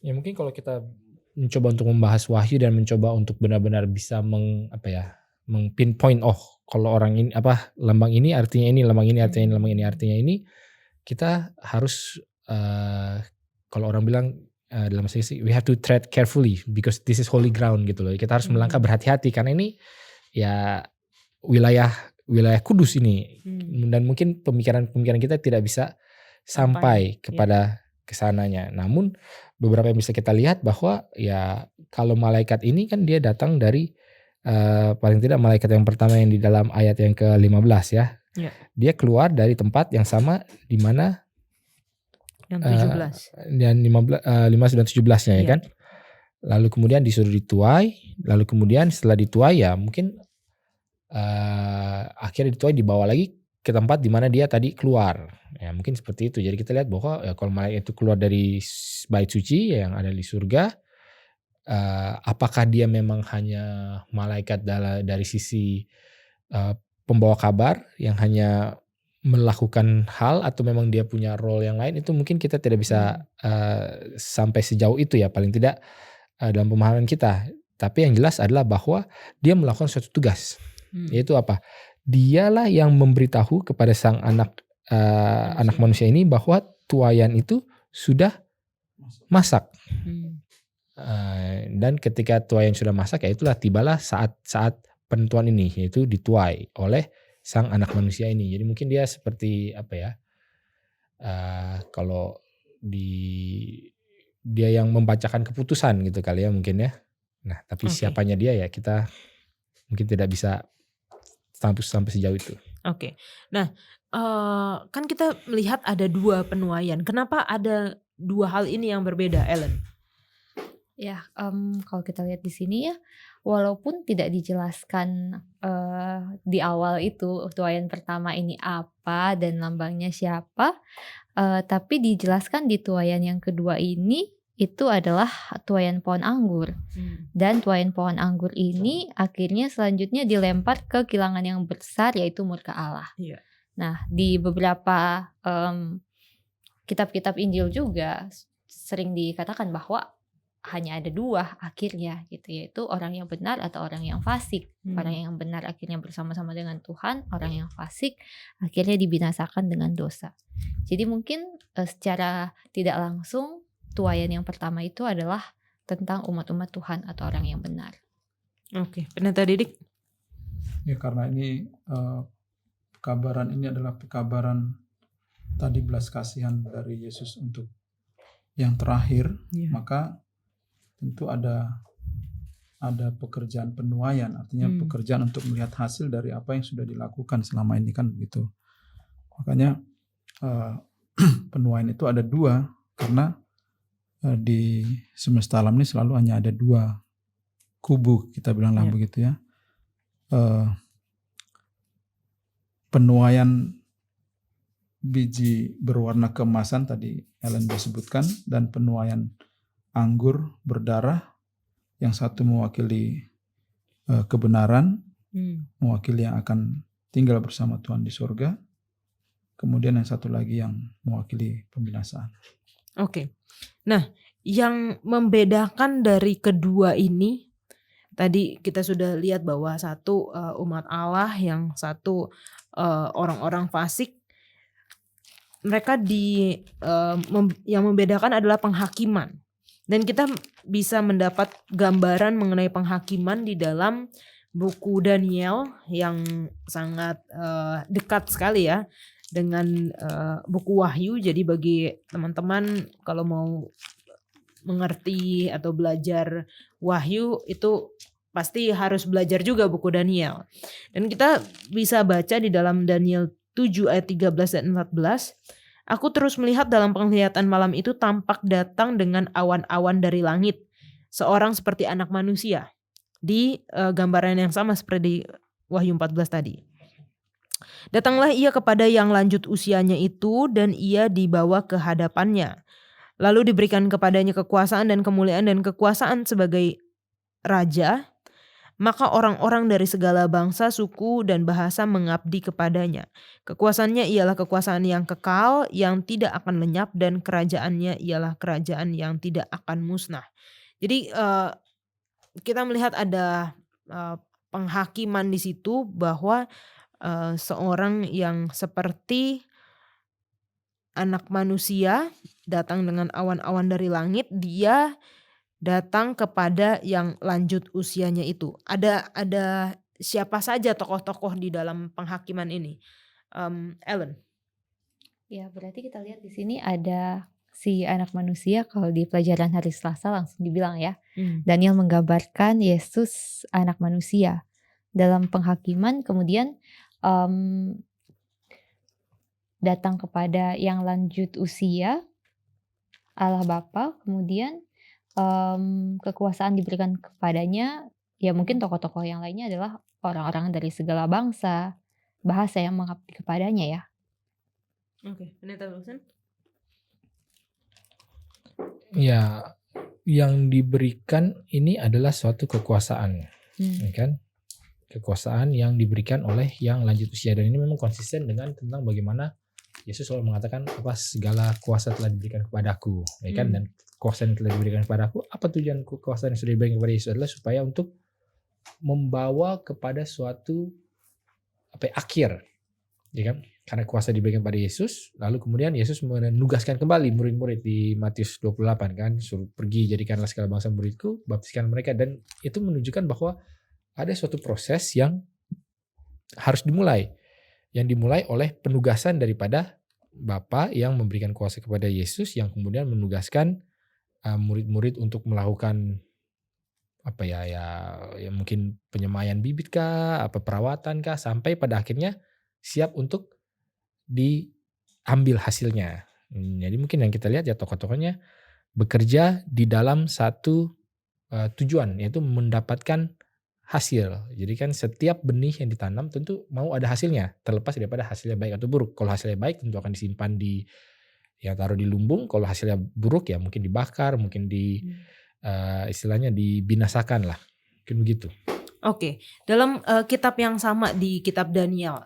Ya mungkin kalau kita mencoba untuk membahas wahyu dan mencoba untuk benar-benar bisa mengpinpoint, kalau orang ini lambang ini artinya ini, lambang ini artinya ini, lambang ini artinya ini, kita harus kalau orang bilang dalam bahasa Inggris, we have to tread carefully because this is holy ground gitu loh. Kita harus melangkah berhati-hati karena ini ya wilayah kudus ini, dan mungkin pemikiran kita tidak bisa sampai kepada kesananya. Namun beberapa yang bisa kita lihat bahwa ya kalau malaikat ini kan dia datang dari paling tidak malaikat yang pertama yang di dalam ayat yang ke-15 ya. Dia keluar dari tempat yang sama di mana yang 17 dan 15 dan 17-nya ya kan. Lalu kemudian disuruh dituai, lalu kemudian setelah dituai ya mungkin akhirnya dituai dibawa lagi ke tempat di mana dia tadi keluar. Ya mungkin seperti itu. Jadi kita lihat bahwa ya, kalau malaikat itu keluar dari bait suci yang ada di surga, apakah dia memang hanya malaikat dari sisi pembawa kabar yang hanya melakukan hal atau memang dia punya role yang lain, itu mungkin kita tidak bisa sampai sejauh itu ya, paling tidak dalam pemahaman kita. Tapi yang jelas adalah bahwa dia melakukan suatu tugas, yaitu apa? Dialah yang memberitahu kepada sang anak manusia ini bahwa tuaian itu sudah masak. Dan ketika tuaian sudah masak, ya itulah tibalah saat penentuan ini, yaitu dituai oleh sang anak manusia ini. Jadi mungkin dia seperti apa ya? Kalau dia yang membacakan keputusan gitu kali ya mungkin ya. Nah, tapi siapanya dia ya kita mungkin tidak bisa sampai sejauh itu. Oke. Nah, kan kita melihat ada dua penuaian. Kenapa ada dua hal ini yang berbeda, Ellen? Ya, kalau kita lihat di sini ya, walaupun tidak dijelaskan di awal itu tuaian pertama ini apa dan lambangnya siapa, tapi dijelaskan di tuaian yang kedua ini itu adalah tuaian pohon anggur. Dan tuaian pohon anggur ini akhirnya selanjutnya dilempar ke kilangan yang besar yaitu murka Allah. Nah, di beberapa kitab-kitab Injil juga sering dikatakan bahwa hanya ada dua akhirnya gitu, yaitu orang yang benar atau orang yang fasik. Orang yang benar akhirnya bersama-sama dengan Tuhan, orang yang fasik akhirnya dibinasakan dengan dosa. Jadi mungkin secara tidak langsung tuaian yang pertama itu adalah tentang umat-umat Tuhan atau orang yang benar. Oke, Pendeta Didik. Ya karena ini pekabaran ini adalah pekabaran tadi belas kasihan dari Yesus untuk yang terakhir, maka tentu ada pekerjaan penuaian, artinya pekerjaan untuk melihat hasil dari apa yang sudah dilakukan selama ini kan begitu. Makanya penuaian itu ada dua, karena di semesta alam ini selalu hanya ada dua kubu, kita bilanglah begitu ya. Penuaian biji berwarna keemasan tadi Ellen sudah sebutkan, dan penuaian anggur berdarah, yang satu mewakili kebenaran, mewakili yang akan tinggal bersama Tuhan di surga. kemudian yang satu lagi yang mewakili pembinasaan. Oke. Nah, yang membedakan dari kedua ini, tadi kita sudah lihat bahwa satu umat Allah, yang satu orang-orang fasik. Mereka yang membedakan adalah penghakiman. Dan kita bisa mendapat gambaran mengenai penghakiman di dalam buku Daniel yang sangat dekat sekali ya dengan buku Wahyu. Jadi bagi teman-teman kalau mau mengerti atau belajar Wahyu itu pasti harus belajar juga buku Daniel. Dan kita bisa baca di dalam Daniel 7 ayat 13 dan 14. Aku terus melihat dalam penglihatan malam itu tampak datang dengan awan-awan dari langit. Seorang seperti anak manusia. Di gambaran yang sama seperti Wahyu 14 tadi. Datanglah ia kepada yang lanjut usianya itu dan ia dibawa ke hadapannya. Lalu diberikan kepadanya kekuasaan dan kemuliaan dan kekuasaan sebagai raja. Maka orang-orang dari segala bangsa, suku, dan bahasa mengabdi kepadanya. Kekuasaannya ialah kekuasaan yang kekal, yang tidak akan lenyap, dan kerajaannya ialah kerajaan yang tidak akan musnah. Jadi kita melihat ada penghakiman di situ bahwa seorang yang seperti anak manusia datang dengan awan-awan dari langit, dia datang kepada yang lanjut usianya itu. Ada siapa saja tokoh-tokoh di dalam penghakiman ini? Ellen. Ya, berarti kita lihat di sini ada si anak manusia. Kalau di pelajaran hari Selasa langsung dibilang ya, Daniel menggambarkan Yesus anak manusia dalam penghakiman. Kemudian datang kepada yang lanjut usia, Allah Bapa. Kemudian kekuasaan diberikan kepadanya. Ya mungkin tokoh-tokoh yang lainnya adalah orang-orang dari segala bangsa, bahasa yang mengabdi kepadanya ya. Oke, Pendeta Wilson. Ya, yang diberikan ini adalah suatu kekuasaan, ya kan? Kekuasaan yang diberikan oleh yang lanjut usia, dan ini memang konsisten dengan tentang bagaimana Yesus selalu mengatakan apa segala kuasa telah diberikan kepadaku, ya kan? Dan kuasa yang telah diberikan kepadaku, apa tujuan kekuasaan yang sudah diberikan kepada Yesus adalah supaya untuk membawa kepada suatu akhir, ya kan? Karena kuasa diberikan pada Yesus, lalu kemudian Yesus menugaskan kembali murid-murid di Matius 28 kan, suruh pergi jadikanlah segala bangsa muridku, baptiskan mereka, dan itu menunjukkan bahwa ada suatu proses yang harus dimulai, yang dimulai oleh penugasan daripada Bapa yang memberikan kuasa kepada Yesus, yang kemudian menugaskan murid-murid untuk melakukan ya mungkin penyemaian bibit kah, perawatan kah, sampai pada akhirnya siap untuk diambil hasilnya. Jadi mungkin yang kita lihat ya tokoh-tokohnya bekerja di dalam satu tujuan, yaitu mendapatkan hasil. Jadi kan setiap benih yang ditanam tentu mau ada hasilnya, terlepas daripada hasilnya baik atau buruk. Kalau hasilnya baik tentu akan disimpan taruh di lumbung. Kalau hasilnya buruk ya mungkin dibakar, mungkin istilahnya dibinasakan lah. Mungkin begitu. Oke, dalam kitab yang sama di kitab Daniel,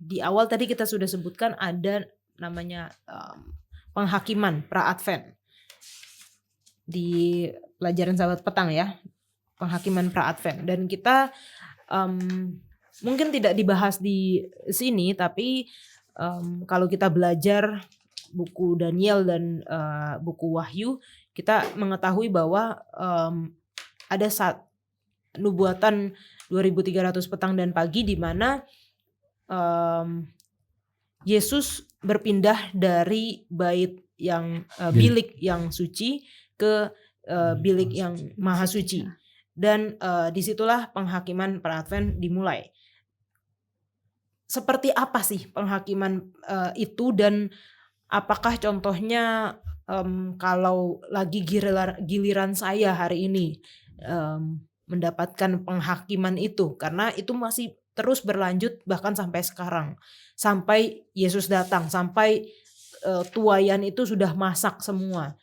di awal tadi kita sudah sebutkan ada namanya penghakiman pra-advent di pelajaran Sabat petang ya, penghakiman pra-advent, dan kita mungkin tidak dibahas di sini, tapi kalau kita belajar buku Daniel dan buku Wahyu, kita mengetahui bahwa ada nubuatan 2300 petang dan pagi di mana Yesus berpindah dari bait yang bilik yang suci ke bilik yang maha suci, dan disitulah penghakiman pra-advent dimulai. Seperti apa sih penghakiman itu, dan apakah contohnya kalau lagi giliran saya hari ini mendapatkan penghakiman itu, karena itu masih terus berlanjut bahkan sampai sekarang, sampai Yesus datang, sampai tuayan itu sudah masak semua.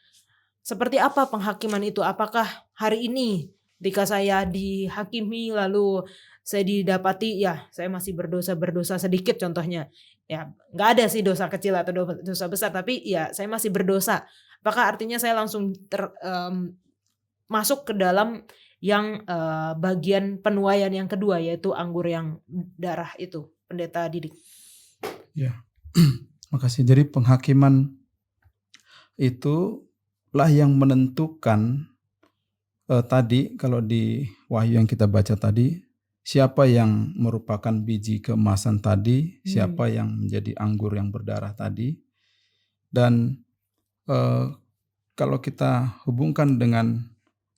Seperti apa penghakiman itu? Apakah hari ini ketika saya dihakimi lalu saya didapati ya saya masih berdosa sedikit contohnya, ya nggak ada sih dosa kecil atau dosa besar, tapi ya saya masih berdosa. Apakah artinya saya langsung masuk ke dalam yang bagian penuaian yang kedua, yaitu anggur yang darah itu, Pendeta Didik? Ya, makasih. Jadi penghakiman itulah yang menentukan tadi kalau di Wahyu yang kita baca tadi, siapa yang merupakan biji keemasan tadi, siapa yang menjadi anggur yang berdarah tadi. Dan kalau kita hubungkan dengan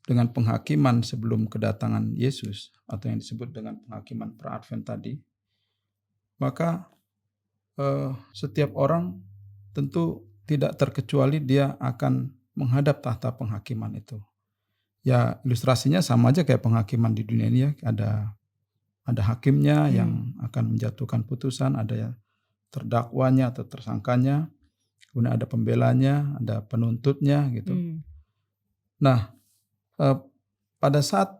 penghakiman sebelum kedatangan Yesus, atau yang disebut dengan penghakiman pra-advent tadi, maka setiap orang tentu tidak terkecuali dia akan menghadap tahta penghakiman itu. Ya, ilustrasinya sama aja kayak penghakiman di dunia ini ya. Ada hakimnya yang akan menjatuhkan putusan, ada terdakwanya atau tersangkanya, kemudian ada pembelanya, ada penuntutnya gitu. Nah, pada saat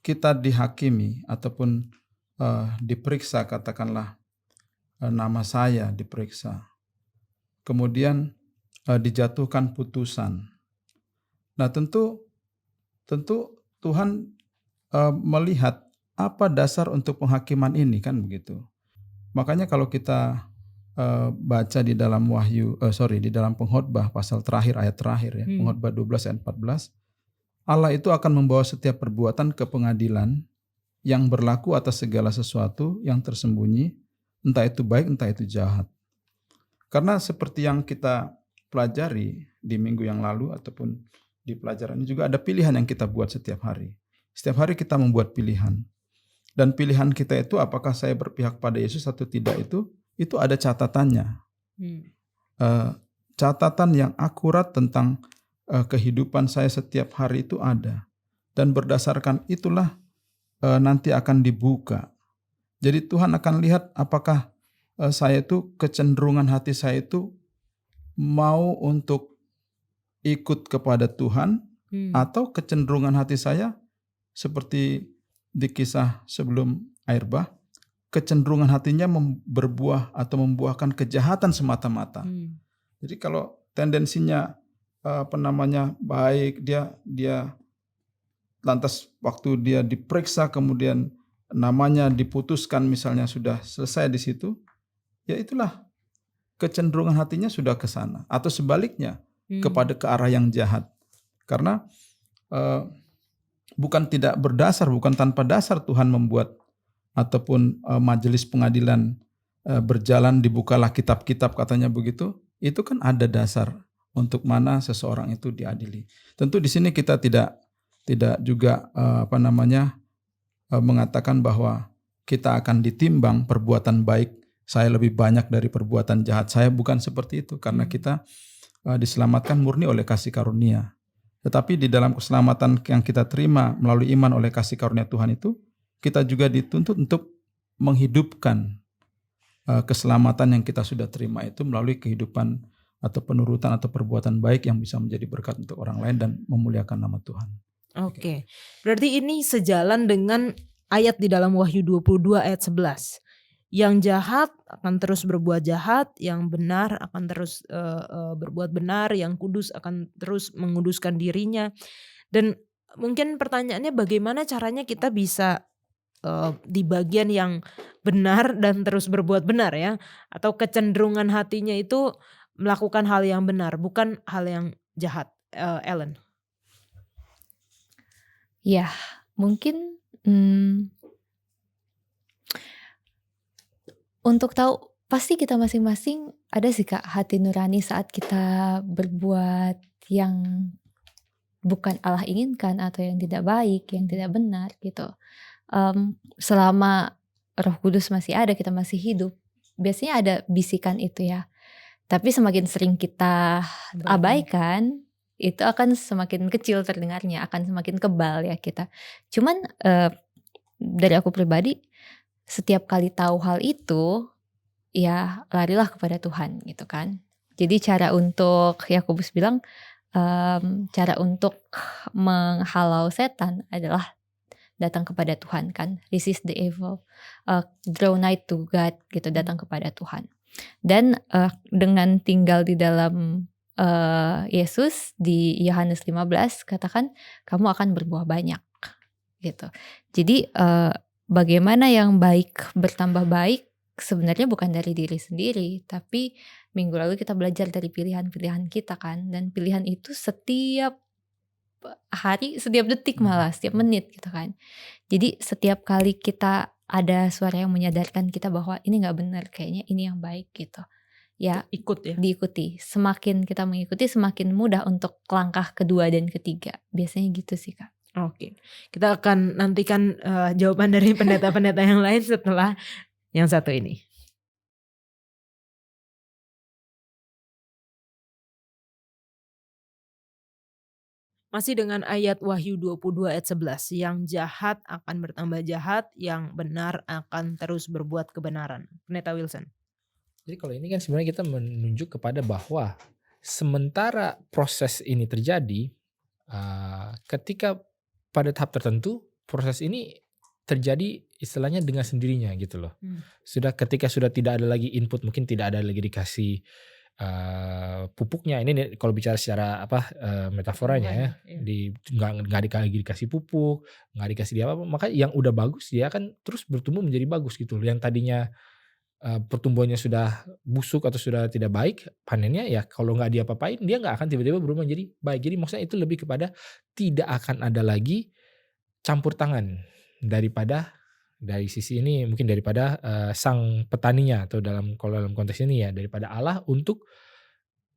kita dihakimi ataupun diperiksa, katakanlah nama saya diperiksa, kemudian dijatuhkan putusan. Nah, tentu Tuhan melihat apa dasar untuk penghakiman ini, kan begitu. Makanya kalau kita baca di dalam di dalam Pengkhotbah pasal terakhir, ayat terakhir ya, Pengkhotbah 12 ayat 14, Allah itu akan membawa setiap perbuatan ke pengadilan yang berlaku atas segala sesuatu yang tersembunyi, entah itu baik, entah itu jahat. Karena seperti yang kita pelajari di minggu yang lalu ataupun di pelajaran ini juga ada pilihan yang kita buat setiap hari. Setiap hari kita membuat pilihan. Dan pilihan kita itu apakah saya berpihak pada Yesus atau tidak, itu ada catatannya. Catatan yang akurat tentang kehidupan saya setiap hari itu ada. Dan berdasarkan itulah nanti akan dibuka. Jadi Tuhan akan lihat apakah saya itu, kecenderungan hati saya itu mau untuk ikut kepada Tuhan, atau kecenderungan hati saya seperti di kisah sebelum air bah, kecenderungan hatinya berbuah atau membuahkan kejahatan semata-mata. Jadi kalau tendensinya baik, dia lantas waktu dia diperiksa kemudian namanya diputuskan misalnya sudah selesai di situ, ya itulah kecenderungan hatinya sudah ke sana, atau sebaliknya kepada ke arah yang jahat. Karena bukan tidak berdasar, bukan tanpa dasar Tuhan membuat ataupun majelis pengadilan berjalan, dibukalah kitab-kitab katanya begitu. Itu kan ada dasar untuk mana seseorang itu diadili. Tentu di sini kita tidak juga mengatakan bahwa kita akan ditimbang perbuatan baik saya lebih banyak dari perbuatan jahat saya, bukan seperti itu, karena kita diselamatkan murni oleh kasih karunia. Tetapi di dalam keselamatan yang kita terima melalui iman oleh kasih karunia Tuhan itu, kita juga dituntut untuk menghidupkan keselamatan yang kita sudah terima itu melalui kehidupan atau penurutan atau perbuatan baik yang bisa menjadi berkat untuk orang lain dan memuliakan nama Tuhan. Oke. Berarti ini sejalan dengan ayat di dalam Wahyu 22 ayat 11. Yang jahat akan terus berbuat jahat, yang benar akan terus berbuat benar, yang kudus akan terus menguduskan dirinya. Dan mungkin pertanyaannya bagaimana caranya kita bisa di bagian yang benar dan terus berbuat benar ya, atau kecenderungan hatinya itu melakukan hal yang benar, bukan hal yang jahat. Ellen. Ya, mungkin untuk tahu, pasti kita masing-masing ada sih Kak hati nurani saat kita berbuat yang bukan Allah inginkan atau yang tidak baik, yang tidak benar gitu. Selama Roh Kudus masih ada, kita masih hidup, biasanya ada bisikan itu ya. Tapi semakin sering kita abaikan, itu akan semakin kecil terdengarnya, akan semakin kebal ya kita. Cuman dari aku pribadi, setiap kali tahu hal itu, ya larilah kepada Tuhan gitu kan. Jadi cara untuk, Yakobus bilang, cara untuk menghalau setan adalah datang kepada Tuhan kan. Resist the evil, draw nigh to God gitu, datang kepada Tuhan. Dan dengan tinggal di dalam Yesus di Yohanes 15 katakan kamu akan berbuah banyak gitu. Jadi bagaimana yang baik bertambah baik sebenarnya bukan dari diri sendiri, tapi minggu lalu kita belajar dari pilihan-pilihan kita kan, dan pilihan itu setiap hari, setiap detik malah, setiap menit gitu kan. Jadi setiap kali kita ada suara yang menyadarkan kita bahwa ini nggak benar, kayaknya ini yang baik gitu. Ya Ikut ya. diikuti. Semakin kita mengikuti, semakin mudah untuk langkah kedua dan ketiga. Biasanya gitu sih Kak. Oke, kita akan nantikan jawaban dari pendeta-pendeta yang lain setelah yang satu ini. Masih dengan ayat Wahyu 22 ayat 11, yang jahat akan bertambah jahat, yang benar akan terus berbuat kebenaran. Pendeta Wilson. Jadi kalau ini kan sebenarnya kita menunjuk kepada bahwa sementara proses ini terjadi, ketika pada tahap tertentu proses ini terjadi istilahnya dengan sendirinya gitu loh. Ketika sudah tidak ada lagi input, mungkin tidak ada lagi dikasih pupuknya. Ini kalau bicara secara metaforanya ya, nggak lagi dikasih pupuk, nggak dikasih dia apa, maka yang udah bagus dia akan terus bertumbuh menjadi bagus gitu. Yang tadinya pertumbuhannya sudah busuk atau sudah tidak baik, panennya ya kalau nggak diapa-apain dia nggak akan tiba-tiba berubah menjadi baik. Jadi maksudnya itu lebih kepada tidak akan ada lagi campur tangan dari sisi ini, mungkin daripada sang petaninya, atau kalau dalam konteks ini ya daripada Allah, untuk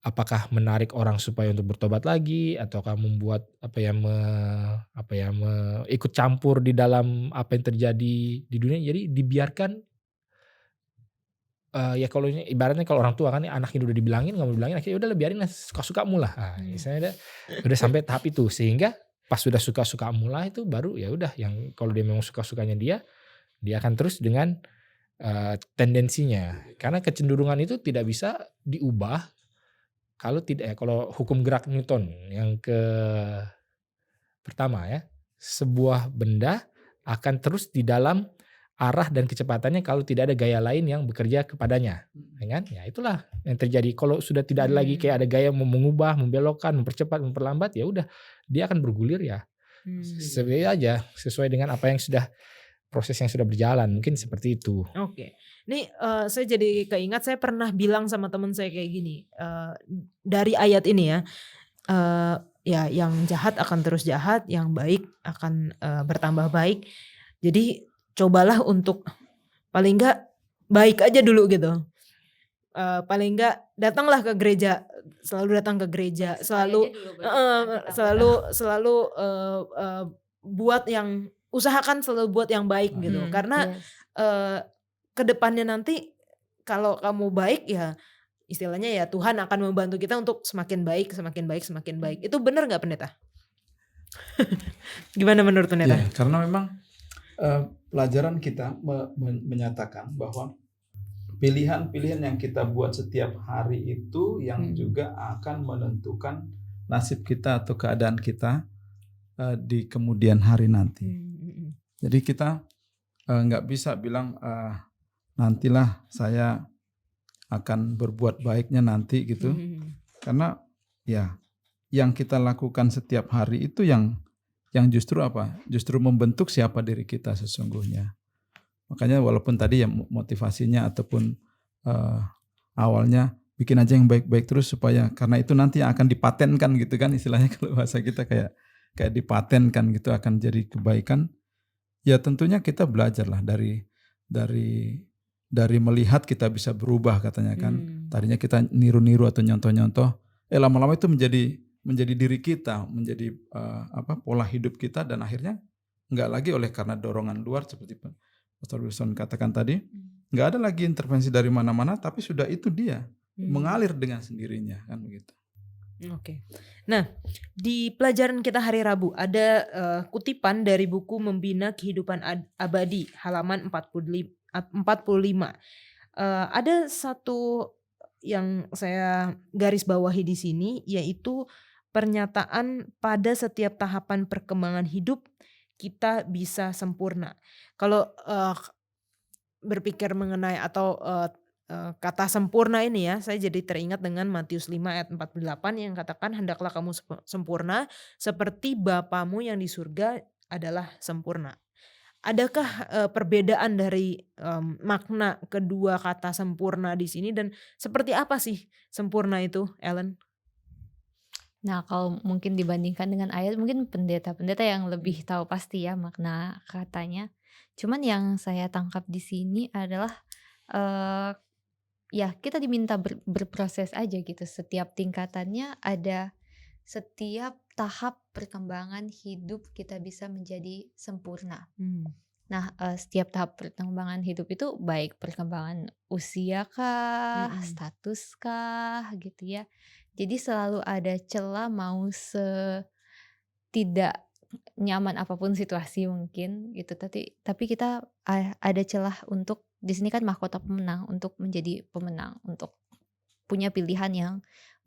apakah menarik orang supaya untuk bertobat lagi, ataukah membuat ikut campur di dalam apa yang terjadi di dunia. Jadi dibiarkan. Ya kalau ini ibaratnya kalau orang tua kan, anaknya udah dibilangin nggak mau dibilangin, akhirnya udah biarin lah, suka-sukamu lah. Misalnya udah sampai tahap itu, sehingga pas sudah suka-sukamu lah itu baru ya udah, yang kalau dia memang suka-sukanya dia akan terus dengan tendensinya, karena kecenderungan itu tidak bisa diubah kalau tidak kalau hukum gerak Newton yang pertama ya, sebuah benda akan terus di dalam arah dan kecepatannya kalau tidak ada gaya lain yang bekerja kepadanya, ya kan? Ya itulah yang terjadi. Kalau sudah tidak ada lagi kayak ada gaya mengubah, membelokkan, mempercepat, memperlambat, ya udah dia akan bergulir ya. Sesuai aja, sesuai dengan apa yang sudah proses yang sudah berjalan, mungkin seperti itu. Oke, ini saya jadi keingat, saya pernah bilang sama teman saya kayak gini, dari ayat ini ya, ya yang jahat akan terus jahat, yang baik akan bertambah baik. Jadi cobalah untuk paling enggak baik aja dulu gitu. Paling enggak datanglah ke gereja, selalu datang ke gereja, selalu buat yang, usahakan selalu buat yang baik gitu. Karena kedepannya nanti kalau kamu baik ya istilahnya ya Tuhan akan membantu kita untuk semakin baik, semakin baik, semakin baik. Itu benar nggak pendeta? Gimana menurut pendeta? Ya, karena memang pelajaran kita menyatakan bahwa pilihan-pilihan yang kita buat setiap hari itu yang juga akan menentukan nasib kita atau keadaan kita di kemudian hari nanti. Jadi kita nggak bisa bilang nantilah saya akan berbuat baiknya nanti gitu, karena ya yang kita lakukan setiap hari itu yang justru justru membentuk siapa diri kita sesungguhnya. Makanya walaupun tadi ya motivasinya ataupun awalnya bikin aja yang baik-baik terus, supaya karena itu nanti akan dipatenkan gitu kan, istilahnya kalau bahasa kita kayak dipatenkan gitu, akan jadi kebaikan. Ya tentunya kita belajarlah dari melihat kita bisa berubah katanya kan. Tadinya kita niru-niru atau nyontoh-nyontoh, lama-lama itu menjadi diri kita, menjadi pola hidup kita, dan akhirnya nggak lagi oleh karena dorongan luar seperti Pastor Wilson katakan tadi, nggak ada lagi intervensi dari mana-mana, tapi sudah itu dia mengalir dengan sendirinya kan begitu. Oke. Nah, di pelajaran kita hari Rabu ada kutipan dari buku Membina Kehidupan Abadi halaman 45. Ada satu yang saya garis bawahi di sini, yaitu pernyataan pada setiap tahapan perkembangan hidup kita bisa sempurna. Kalau berpikir mengenai atau kata sempurna ini ya, saya jadi teringat dengan Matius 5 ayat 48 yang katakan hendaklah kamu sempurna seperti Bapamu yang di surga adalah sempurna. Adakah perbedaan dari makna kedua kata sempurna di sini dan seperti apa sih sempurna itu, Ellen? Nah, kalau mungkin dibandingkan dengan ayat, mungkin pendeta-pendeta yang lebih tahu pasti ya makna katanya. Cuman yang saya tangkap di sini adalah eh ya kita diminta berproses aja gitu. Setiap tingkatannya ada, setiap tahap perkembangan hidup kita bisa menjadi sempurna. Nah, setiap tahap perkembangan hidup itu baik perkembangan usia kah, status kah, gitu ya. Jadi selalu ada celah mau tidak nyaman apapun situasi mungkin gitu, tapi kita ada celah untuk di sini kan mahkota pemenang, untuk menjadi pemenang, untuk punya pilihan yang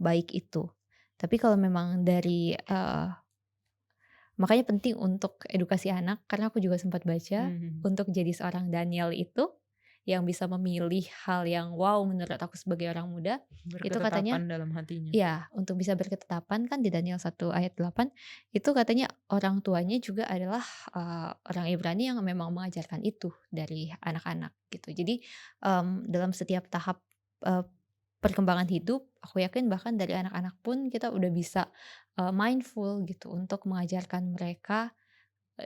baik itu. Tapi kalau memang dari makanya penting untuk edukasi anak, karena aku juga sempat baca untuk jadi seorang Daniel itu yang bisa memilih hal yang wow menurut aku sebagai orang muda, itu katanya dalam hatinya. ya untuk bisa berketetapan kan di Daniel 1 ayat 8 itu katanya orang tuanya juga adalah orang Ibrani yang memang mengajarkan itu dari anak-anak gitu. Jadi dalam setiap tahap perkembangan hidup, aku yakin bahkan dari anak-anak pun kita udah bisa mindful gitu untuk mengajarkan mereka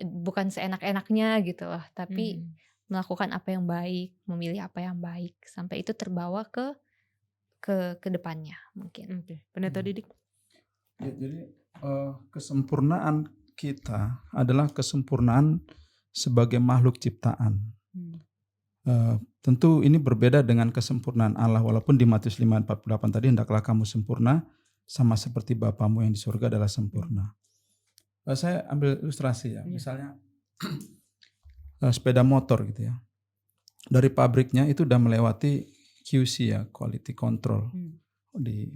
bukan seenak-enaknya gitu loh, tapi melakukan apa yang baik, memilih apa yang baik sampai itu terbawa ke depannya mungkin. Oke, Pendeta Didik. Ya, jadi kesempurnaan kita adalah kesempurnaan sebagai makhluk ciptaan. Tentu ini berbeda dengan kesempurnaan Allah, walaupun di Matius 5:48 tadi hendaklah kamu sempurna sama seperti Bapamu yang di surga adalah sempurna. Saya ambil ilustrasi ya, misalnya sepeda motor gitu ya. Dari pabriknya itu udah melewati QC ya, quality control.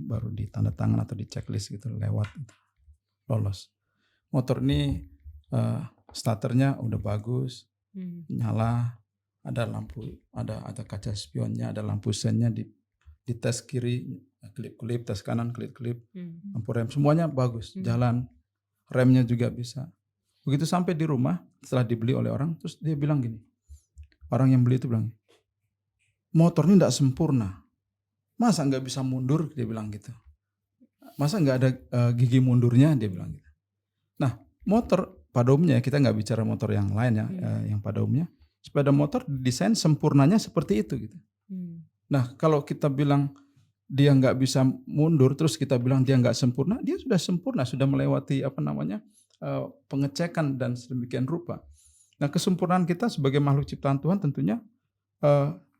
Baru ditanda tangan atau di checklist gitu, lewat gitu. Lolos. Motor ini starternya udah bagus, nyala, ada lampu, ada kaca spionnya, ada lampu sennya, di tes kiri kelip-kelip, tes kanan kelip-kelip, lampu rem semuanya bagus, jalan, remnya juga bisa. Begitu sampai di rumah setelah dibeli oleh orang, terus dia bilang gini, orang yang beli itu bilang, motor ini tidak sempurna, masa nggak bisa mundur, dia bilang gitu, masa nggak ada gigi mundurnya, dia bilang gitu. Nah, motor pada umumnya, kita nggak bicara motor yang lain ya, yang pada umumnya sepeda motor didesain sempurnanya seperti itu gitu. Nah, kalau kita bilang dia nggak bisa mundur, terus kita bilang dia nggak sempurna, dia sudah sempurna, sudah melewati pengecekan dan sedemikian rupa. Nah, kesempurnaan kita sebagai makhluk ciptaan Tuhan tentunya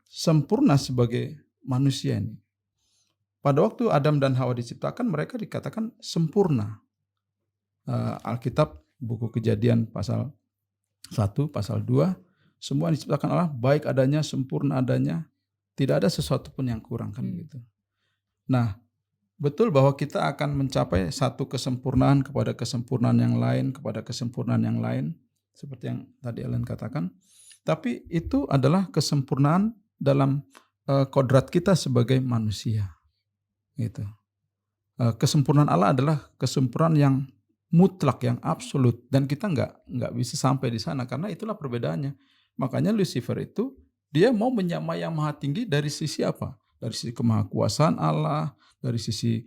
sempurna sebagai manusia ini. Pada waktu Adam dan Hawa diciptakan, mereka dikatakan sempurna. Alkitab, buku Kejadian pasal 1, pasal 2, semua diciptakan Allah baik adanya, sempurna adanya, tidak ada sesuatu pun yang kurang kan begitu. Nah, betul bahwa kita akan mencapai satu kesempurnaan kepada kesempurnaan yang lain, kepada kesempurnaan yang lain, seperti yang tadi Ellen katakan. Tapi itu adalah kesempurnaan dalam kodrat kita sebagai manusia. Gitu. Kesempurnaan Allah adalah kesempurnaan yang mutlak, yang absolut, dan kita nggak bisa sampai di sana karena itulah perbedaannya. Makanya Lucifer itu dia mau menyamai yang maha tinggi dari sisi apa? Dari sisi kemahakuasaan Allah, dari sisi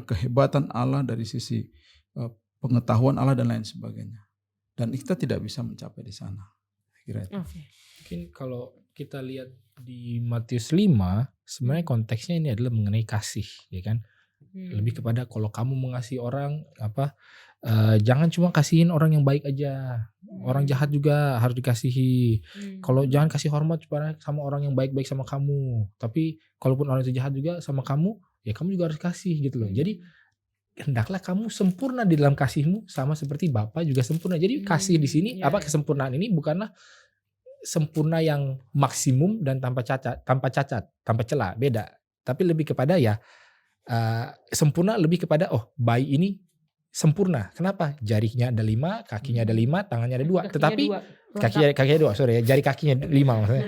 kehebatan Allah, dari sisi pengetahuan Allah dan lain sebagainya. Dan kita tidak bisa mencapai di sana. Kira itu. Mungkin kalau kita lihat di Matius 5, sebenarnya konteksnya ini adalah mengenai kasih, ya kan? Lebih kepada kalau kamu mengasihi orang, jangan cuma kasihin orang yang baik aja, orang jahat juga harus dikasihi. Kalau jangan kasih hormat sama orang yang baik-baik sama kamu, tapi kalaupun orang itu jahat juga sama kamu, ya kamu juga harus kasih gitu loh. Jadi hendaklah kamu sempurna di dalam kasihmu sama seperti Bapa juga sempurna. Jadi kasih di sini kesempurnaan ini bukanlah sempurna yang maksimum dan tanpa celah, beda. Tapi lebih kepada sempurna lebih kepada bayi ini sempurna. Kenapa? Jarinya ada 5, kakinya ada 5, tangannya ada 2. Tetapi lengkap. kakinya 2, sorry ya, jari kakinya 5 maksudnya.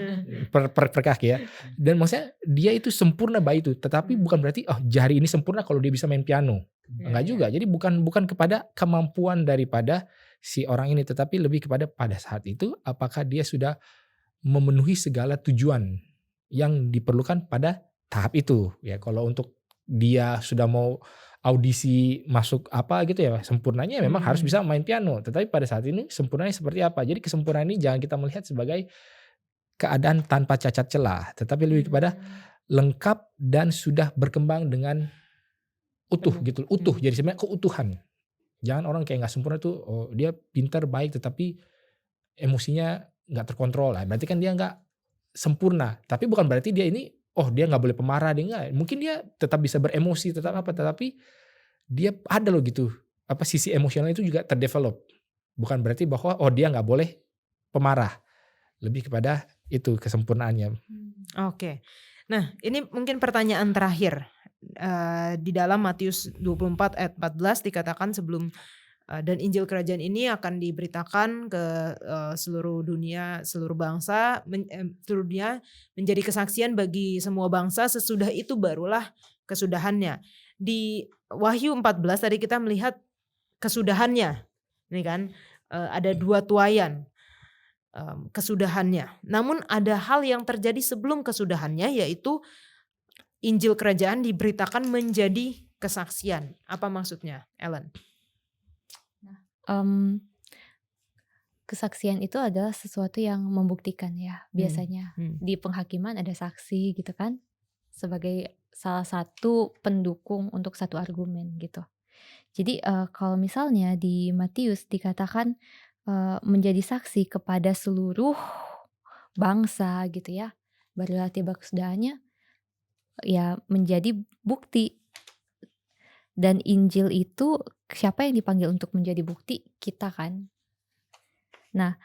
Per kaki ya. Dan maksudnya dia itu sempurna bayi itu, tetapi bukan berarti jari ini sempurna kalau dia bisa main piano. Enggak juga. Jadi bukan kepada kemampuan daripada si orang ini, tetapi lebih kepada pada saat itu apakah dia sudah memenuhi segala tujuan yang diperlukan pada tahap itu. Ya, kalau untuk dia sudah mau audisi masuk apa gitu ya, sempurnanya memang harus bisa main piano. Tetapi pada saat ini sempurnanya seperti apa? Jadi kesempurnaan ini jangan kita melihat sebagai keadaan tanpa cacat celah, tetapi lebih kepada lengkap dan sudah berkembang dengan utuh gitu, utuh. Jadi sebenarnya keutuhan. Jangan orang kayak nggak sempurna tuh, dia pintar baik tetapi emosinya nggak terkontrol lah. Berarti kan dia nggak sempurna. Tapi bukan berarti dia ini dia nggak boleh pemarah, dia nggak. Mungkin dia tetap bisa beremosi, tetapi dia ada loh gitu. Sisi emosional itu juga terdevelop. Bukan berarti bahwa dia nggak boleh pemarah. Lebih kepada itu kesempurnaannya. Oke. Nah, ini mungkin pertanyaan terakhir. Di dalam Matius 24 ayat 14 dikatakan sebelum dan Injil Kerajaan ini akan diberitakan ke seluruh dunia, seluruh bangsa, seluruh dunia menjadi kesaksian bagi semua bangsa, sesudah itu barulah kesudahannya. Di Wahyu 14 tadi kita melihat kesudahannya. Ini kan ada 2 tuaian kesudahannya. Namun ada hal yang terjadi sebelum kesudahannya, yaitu Injil Kerajaan diberitakan menjadi kesaksian. Apa maksudnya, Ellen? Kesaksian itu adalah sesuatu yang membuktikan ya, biasanya di penghakiman ada saksi gitu kan, sebagai salah satu pendukung untuk satu argumen gitu. Jadi kalau misalnya di Matius dikatakan menjadi saksi kepada seluruh bangsa gitu ya, barulah tiba kesudahannya, ya menjadi bukti. Dan Injil itu siapa yang dipanggil untuk menjadi bukti? Kita kan. Nah,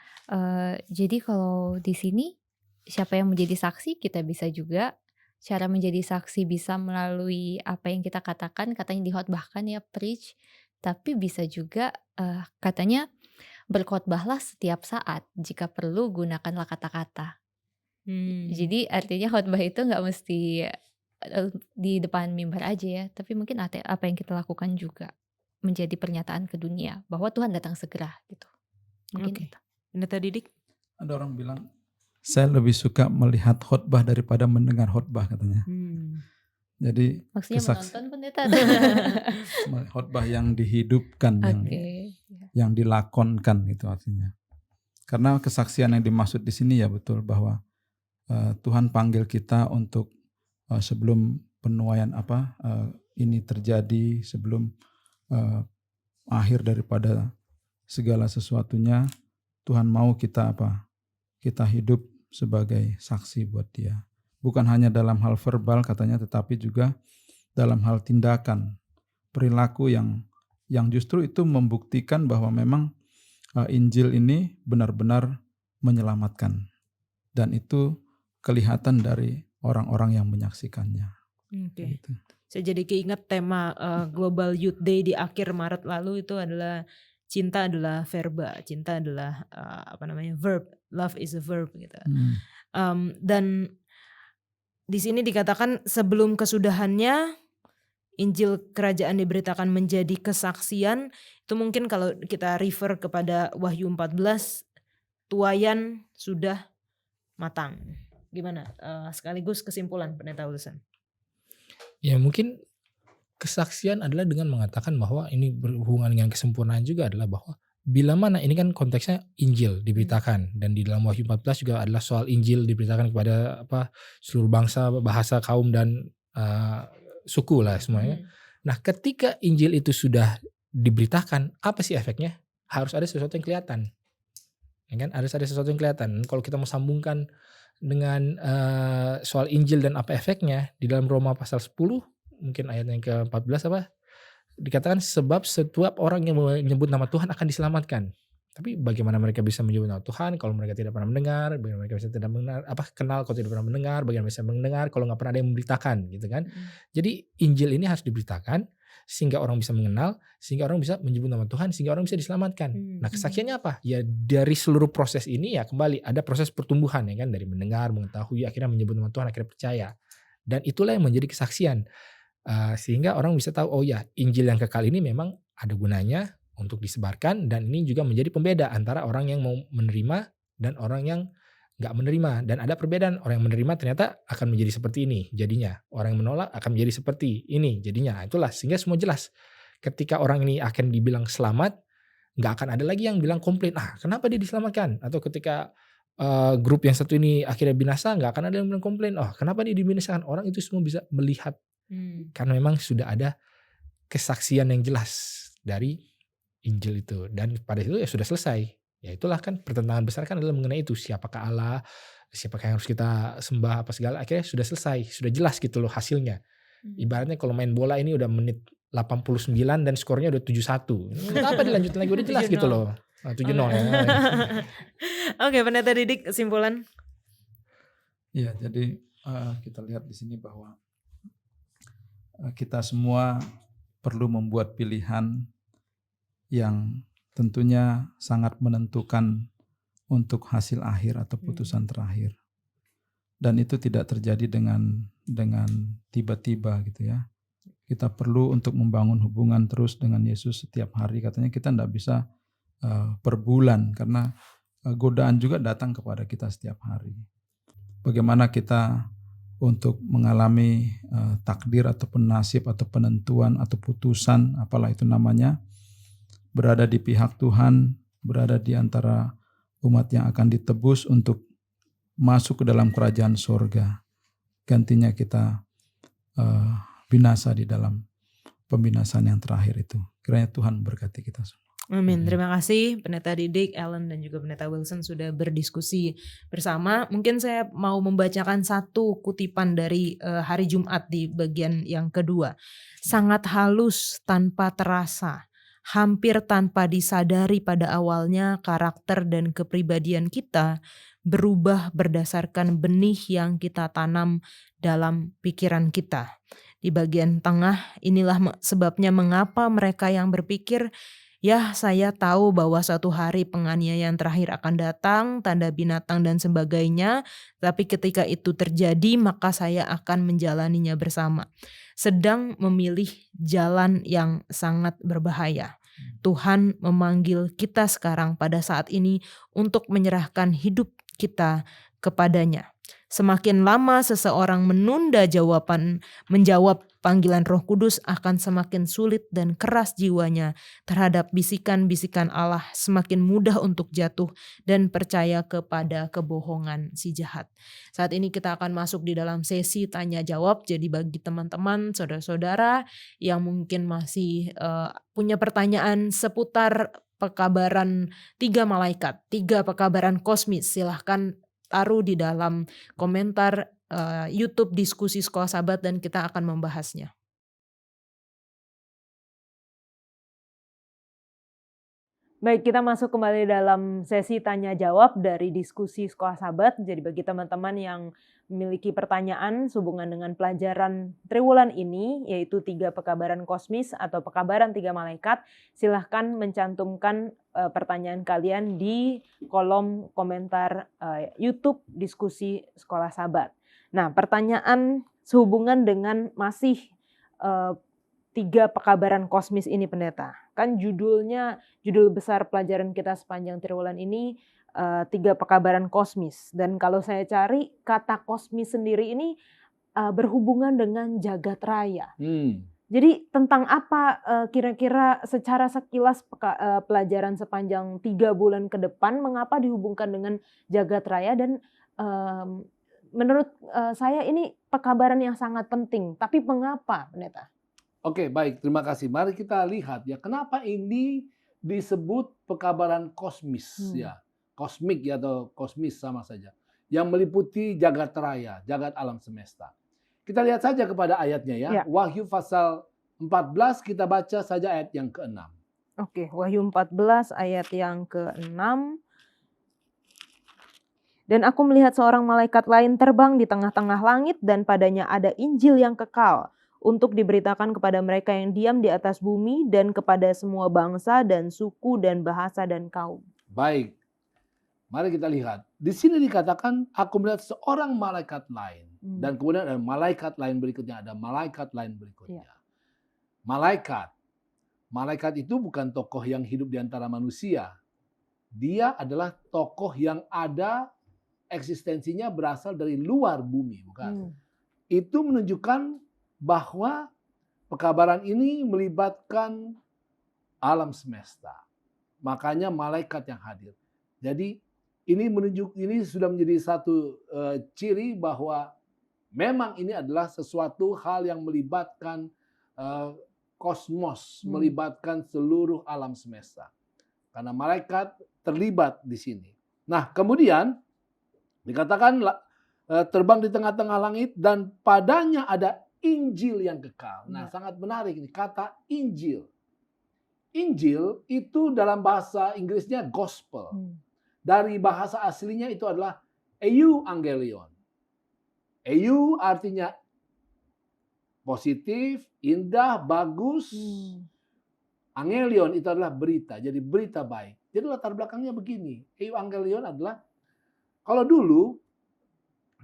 jadi kalau di sini siapa yang menjadi saksi? Kita bisa juga. Cara menjadi saksi bisa melalui apa yang kita katakan, katanya dikhotbahkan ya, preach. Tapi bisa juga katanya berkhotbahlah setiap saat. Jika perlu gunakanlah kata-kata. Jadi artinya khotbah itu nggak mesti di depan mimbar aja ya, tapi mungkin apa yang kita lakukan juga menjadi pernyataan ke dunia bahwa Tuhan datang segera gitu. Mungkin itu. Pendeta Didik? Ada orang bilang, saya lebih suka melihat khotbah daripada mendengar khotbah katanya. Jadi Maksudnya menonton pendeta. khotbah yang dihidupkan, yang dilakonkan itu artinya. Karena kesaksian yang dimaksud di sini ya betul bahwa Tuhan panggil kita untuk sebelum penuaian ini terjadi, sebelum akhir daripada segala sesuatunya, Tuhan mau kita kita hidup sebagai saksi buat Dia. Bukan hanya dalam hal verbal katanya, tetapi juga dalam hal tindakan, perilaku yang justru itu membuktikan bahwa memang Injil ini benar-benar menyelamatkan. Dan itu kelihatan dari orang-orang yang menyaksikannya. Gitu. Saya jadi keinget tema Global Youth Day di akhir Maret lalu itu adalah cinta adalah verba, cinta adalah verb, love is a verb gitu. Dan di sini dikatakan sebelum kesudahannya Injil Kerajaan diberitakan menjadi kesaksian. Itu mungkin kalau kita refer kepada Wahyu 14, tuaian sudah matang. Gimana? Sekaligus kesimpulan Pendeta Wilson. Ya mungkin kesaksian adalah dengan mengatakan bahwa ini berhubungan dengan kesempurnaan juga adalah bahwa bila mana ini kan konteksnya Injil diberitakan dan di dalam Wahyu 14 juga adalah soal Injil diberitakan kepada seluruh bangsa, bahasa, kaum dan suku lah semuanya. Nah, ketika Injil itu sudah diberitakan, apa sih efeknya? Harus ada sesuatu yang kelihatan. Ya kan? Harus ada sesuatu yang kelihatan. Kalau kita mau sambungkan dengan soal Injil dan apa efeknya di dalam Roma pasal 10 mungkin ayat yang ke-14 dikatakan sebab setiap orang yang menyebut nama Tuhan akan diselamatkan. Tapi bagaimana mereka bisa menyebut nama Tuhan kalau mereka tidak pernah mendengar? Bagaimana mereka bisa tidak mendengar? Kenal kalau tidak pernah mendengar? Bagaimana bisa mendengar kalau nggak pernah ada yang memberitakan gitu kan? Jadi Injil ini harus diberitakan sehingga orang bisa mengenal, sehingga orang bisa menyebut nama Tuhan, sehingga orang bisa diselamatkan. Nah, kesaksiannya apa? Ya dari seluruh proses ini ya kembali ada proses pertumbuhan ya kan, dari mendengar, mengetahui, akhirnya menyebut nama Tuhan, akhirnya percaya. Dan itulah yang menjadi kesaksian. Sehingga orang bisa tahu, oh ya, Injil yang kekal ini memang ada gunanya untuk disebarkan, dan ini juga menjadi pembeda antara orang yang mau menerima dan orang yang nggak menerima. Dan ada perbedaan, orang yang menerima ternyata akan menjadi seperti ini jadinya, orang yang menolak akan menjadi seperti ini jadinya. Itulah sehingga semua jelas. Ketika orang ini akan dibilang selamat, nggak akan ada lagi yang bilang komplain, kenapa dia diselamatkan? Atau ketika grup yang satu ini akhirnya binasa, nggak akan ada yang bilang komplain, kenapa dia dibinasakan? Orang itu semua bisa melihat karena memang sudah ada kesaksian yang jelas dari Injil itu, dan pada itu ya sudah selesai. Ya itulah kan pertentangan besar kan adalah mengenai itu, siapakah Allah, siapakah yang harus kita sembah, apa segala, akhirnya sudah selesai, sudah jelas gitu loh hasilnya. Ibaratnya kalau main bola ini udah menit 89 dan skornya udah 7-1. Untuk apa dilanjutin lagi, udah jelas gitu loh. 7-0 ya. Oke, Pendeta Didik, kesimpulan. Ya, jadi kita lihat di sini bahwa kita semua perlu membuat pilihan yang tentunya sangat menentukan untuk hasil akhir atau putusan terakhir. Dan itu tidak terjadi dengan tiba-tiba gitu ya. Kita perlu untuk membangun hubungan terus dengan Yesus setiap hari. Katanya kita tidak bisa per bulan, karena godaan juga datang kepada kita setiap hari. Bagaimana kita untuk mengalami takdir ataupun nasib atau penentuan atau putusan, apalah itu namanya, berada di pihak Tuhan, berada di antara umat yang akan ditebus untuk masuk ke dalam kerajaan sorga. Gantinya kita binasa di dalam pembinasaan yang terakhir itu. Kiranya Tuhan berkati kita semua. Amin. Terima kasih Pendeta Didik, Ellen dan juga Pendeta Wilson sudah berdiskusi bersama. Mungkin saya mau membacakan satu kutipan dari hari Jumat di bagian yang kedua. Sangat halus tanpa terasa, hampir tanpa disadari pada awalnya, karakter dan kepribadian kita berubah berdasarkan benih yang kita tanam dalam pikiran kita. Di bagian tengah, inilah sebabnya mengapa mereka yang berpikir, ya, saya tahu bahwa suatu hari penganiayaan terakhir akan datang, tanda binatang dan sebagainya, tapi ketika itu terjadi maka saya akan menjalaninya bersama. Sedang memilih jalan yang sangat berbahaya. Tuhan memanggil kita sekarang pada saat ini untuk menyerahkan hidup kita kepadanya. Semakin lama seseorang menunda menjawab panggilan Roh Kudus, akan semakin sulit dan keras jiwanya terhadap bisikan-bisikan Allah, semakin mudah untuk jatuh dan percaya kepada kebohongan si jahat. Saat ini kita akan masuk di dalam sesi tanya jawab. Jadi bagi teman-teman, saudara-saudara yang mungkin masih punya pertanyaan seputar pekabaran 3 malaikat, 3 pekabaran kosmis, silahkan taruh di dalam komentar YouTube Diskusi Sekolah Sabat dan kita akan membahasnya. Baik, kita masuk kembali dalam sesi tanya jawab dari Diskusi Sekolah Sabat. Jadi bagi teman-teman yang memiliki pertanyaan sehubungan dengan pelajaran Triwulan ini, yaitu 3 pekabaran kosmis atau pekabaran 3 malaikat, silahkan mencantumkan pertanyaan kalian di kolom komentar YouTube Diskusi Sekolah Sabat. Nah, pertanyaan sehubungan dengan masih 3 pekabaran kosmis ini, Pendeta. Kan judul besar pelajaran kita sepanjang Triwulan ini 3 pekabaran kosmis. Dan kalau saya cari, kata kosmis sendiri ini berhubungan dengan jagat raya. Jadi tentang apa kira-kira secara sekilas pelajaran sepanjang 3 bulan ke depan, mengapa dihubungkan dengan jagat raya, dan menurut saya ini pekabaran yang sangat penting. Tapi mengapa, Pendeta? Oke, baik. Terima kasih. Mari kita lihat ya, kenapa ini disebut pekabaran kosmis ya. Kosmik ya, atau kosmis sama saja. Yang meliputi jagat raya, jagat alam semesta. Kita lihat saja kepada ayatnya ya. Wahyu pasal 14 kita baca saja ayat yang ke-6. Oke, Wahyu 14 ayat yang ke-6. Dan aku melihat seorang malaikat lain terbang di tengah-tengah langit, dan padanya ada Injil yang kekal untuk diberitakan kepada mereka yang diam di atas bumi dan kepada semua bangsa dan suku dan bahasa dan kaum. Baik, mari kita lihat. Di sini dikatakan, aku melihat seorang malaikat lain. Dan kemudian ada malaikat lain berikutnya, ada malaikat lain berikutnya. Malaikat. Malaikat itu bukan tokoh yang hidup di antara manusia. Dia adalah tokoh yang ada eksistensinya berasal dari luar bumi, bukan? Itu menunjukkan bahwa pekabaran ini melibatkan alam semesta. Makanya malaikat yang hadir. Jadi ini sudah menjadi satu ciri bahwa memang ini adalah sesuatu hal yang melibatkan kosmos, melibatkan seluruh alam semesta. Karena malaikat terlibat di sini. Nah, kemudian dikatakan terbang di tengah-tengah langit dan padanya ada Injil yang kekal. Nah, sangat menarik ini kata Injil. Injil itu dalam bahasa Inggrisnya gospel. Dari bahasa aslinya itu adalah euangelion. Eu artinya positif, indah, bagus. Angelion itu adalah berita, jadi berita baik. Jadi latar belakangnya begini. Euangelion adalah kalau dulu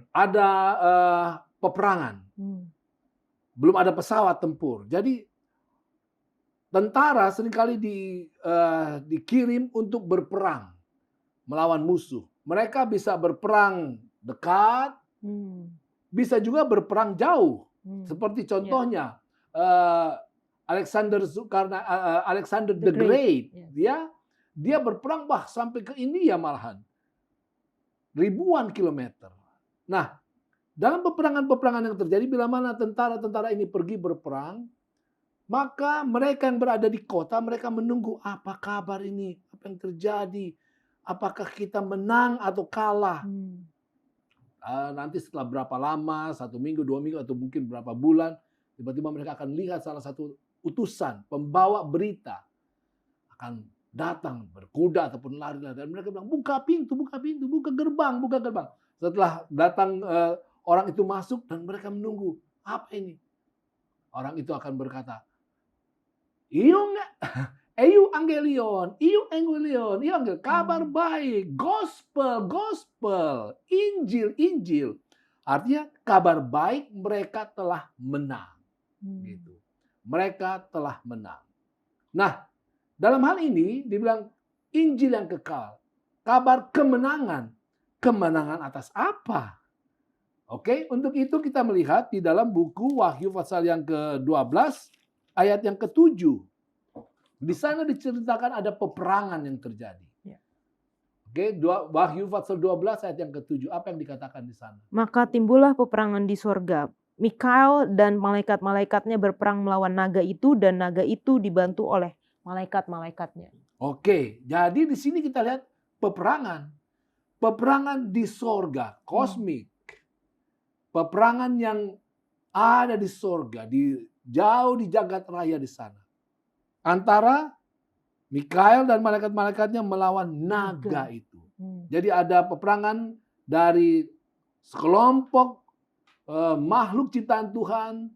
ada peperangan. Belum ada pesawat tempur. Jadi tentara seringkali dikirim untuk berperang melawan musuh. Mereka bisa berperang dekat, bisa juga berperang jauh. Seperti contohnya Alexander the Great, dia berperang sampai ke India malahan, ribuan kilometer. Nah, dalam peperangan-peperangan yang terjadi, bila mana tentara-tentara ini pergi berperang, maka mereka yang berada di kota, mereka menunggu apa kabar ini, apa yang terjadi, apakah kita menang atau kalah. Nanti setelah berapa lama, 1 minggu, 2 minggu, atau mungkin berapa bulan, tiba-tiba mereka akan lihat salah satu utusan, pembawa berita, akan datang berkuda ataupun lari-lari. Dan mereka bilang, buka pintu, buka gerbang, buka gerbang. Setelah datang orang itu masuk dan mereka menunggu. Apa ini? Orang itu akan berkata, euangelion, kabar baik, gospel, Injil. Artinya kabar baik mereka telah menang. Gitu. Mereka telah menang. Nah, dalam hal ini dibilang Injil yang kekal. Kabar kemenangan. Kemenangan atas apa? Oke, untuk itu kita melihat di dalam buku Wahyu pasal yang ke-12 ayat yang ke-7. Di sana diceritakan ada peperangan yang terjadi. Oke, Wahyu pasal 12 ayat yang ke-7. Apa yang dikatakan di sana? Maka timbullah peperangan di sorga. Mikael dan malaikat-malaikatnya berperang melawan naga itu dan naga itu dibantu oleh malaikat-malaikatnya. Oke, jadi di sini kita lihat peperangan. Peperangan di sorga, kosmik. Peperangan yang ada di sorga, jauh di jagat raya di sana. Antara Mikael dan malaikat-malaikatnya melawan naga itu. Jadi ada peperangan dari sekelompok makhluk ciptaan Tuhan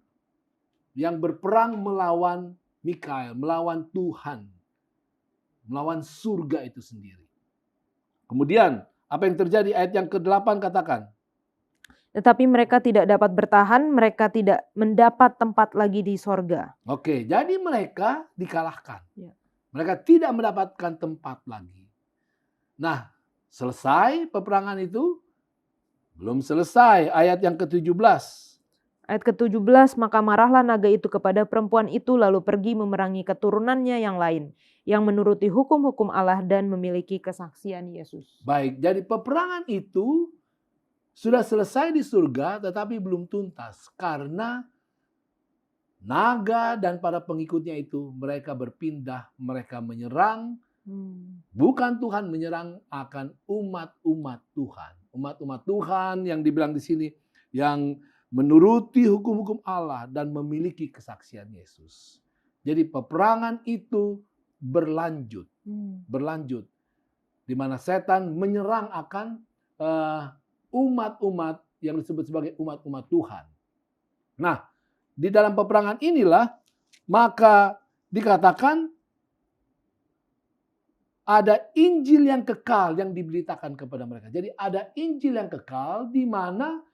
yang berperang melawan Mikael, melawan Tuhan, melawan surga itu sendiri. Kemudian apa yang terjadi? Ayat yang ke-8 katakan. Tetapi mereka tidak dapat bertahan, mereka tidak mendapat tempat lagi di sorga. Oke, jadi mereka dikalahkan. Mereka tidak mendapatkan tempat lagi. Nah, selesai peperangan itu? Belum selesai. Ayat yang ke-17. Ayat ke-17, maka marahlah naga itu kepada perempuan itu lalu pergi memerangi keturunannya yang lain, yang menuruti hukum-hukum Allah dan memiliki kesaksian Yesus. Baik, jadi peperangan itu sudah selesai di surga tetapi belum tuntas. Karena naga dan para pengikutnya itu mereka berpindah, mereka menyerang. Bukan Tuhan menyerang, akan umat-umat Tuhan. Umat-umat Tuhan yang dibilang di sini yang menuruti hukum-hukum Allah dan memiliki kesaksian Yesus. Jadi peperangan itu berlanjut. Berlanjut. Di mana setan menyerang akan umat-umat yang disebut sebagai umat-umat Tuhan. Nah, di dalam peperangan inilah maka dikatakan ada Injil yang kekal yang diberitakan kepada mereka. Jadi ada Injil yang kekal di mana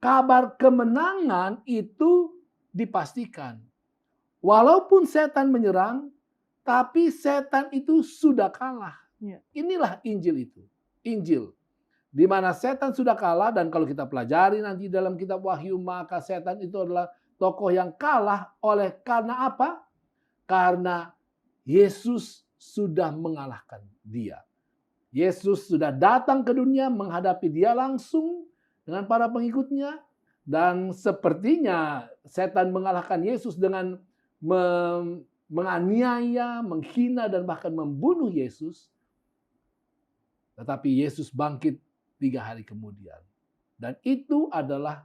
kabar kemenangan itu dipastikan. Walaupun setan menyerang, tapi setan itu sudah kalah. Ya. Inilah Injil itu. Injil. Di mana setan sudah kalah, dan kalau kita pelajari nanti dalam kitab Wahyu, maka setan itu adalah tokoh yang kalah oleh karena apa? Karena Yesus sudah mengalahkan dia. Yesus sudah datang ke dunia menghadapi dia langsung dengan para pengikutnya. Dan sepertinya setan mengalahkan Yesus dengan menganiaya, menghina, dan bahkan membunuh Yesus. Tetapi Yesus bangkit 3 hari kemudian. Dan itu adalah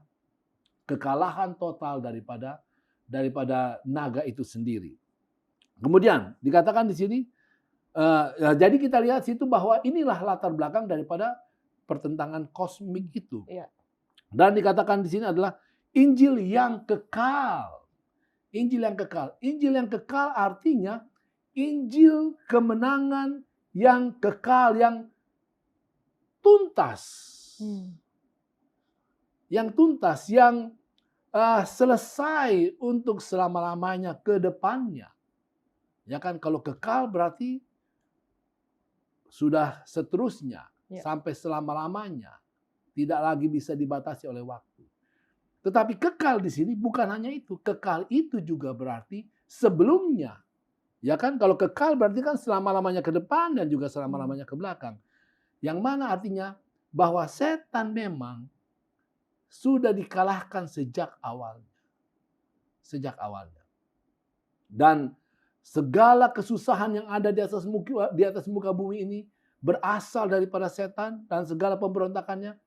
kekalahan total daripada naga itu sendiri. Kemudian dikatakan di sini, jadi kita lihat situ bahwa inilah latar belakang daripada pertentangan kosmik itu. Iya. Dan dikatakan di sini adalah Injil yang kekal. Injil yang kekal. Injil yang kekal artinya Injil kemenangan yang kekal, yang tuntas. Yang tuntas, yang selesai untuk selama-lamanya ke depannya. Ya kan, kalau kekal berarti sudah seterusnya, sampai selama-lamanya. Tidak lagi bisa dibatasi oleh waktu. Tetapi kekal di sini bukan hanya itu. Kekal itu juga berarti sebelumnya. Ya kan, kalau kekal berarti kan selama-lamanya ke depan dan juga selama-lamanya ke belakang. Yang mana artinya bahwa setan memang sudah dikalahkan sejak awalnya. Sejak awalnya. Dan segala kesusahan yang ada di atas muka bumi ini berasal daripada setan, dan segala pemberontakannya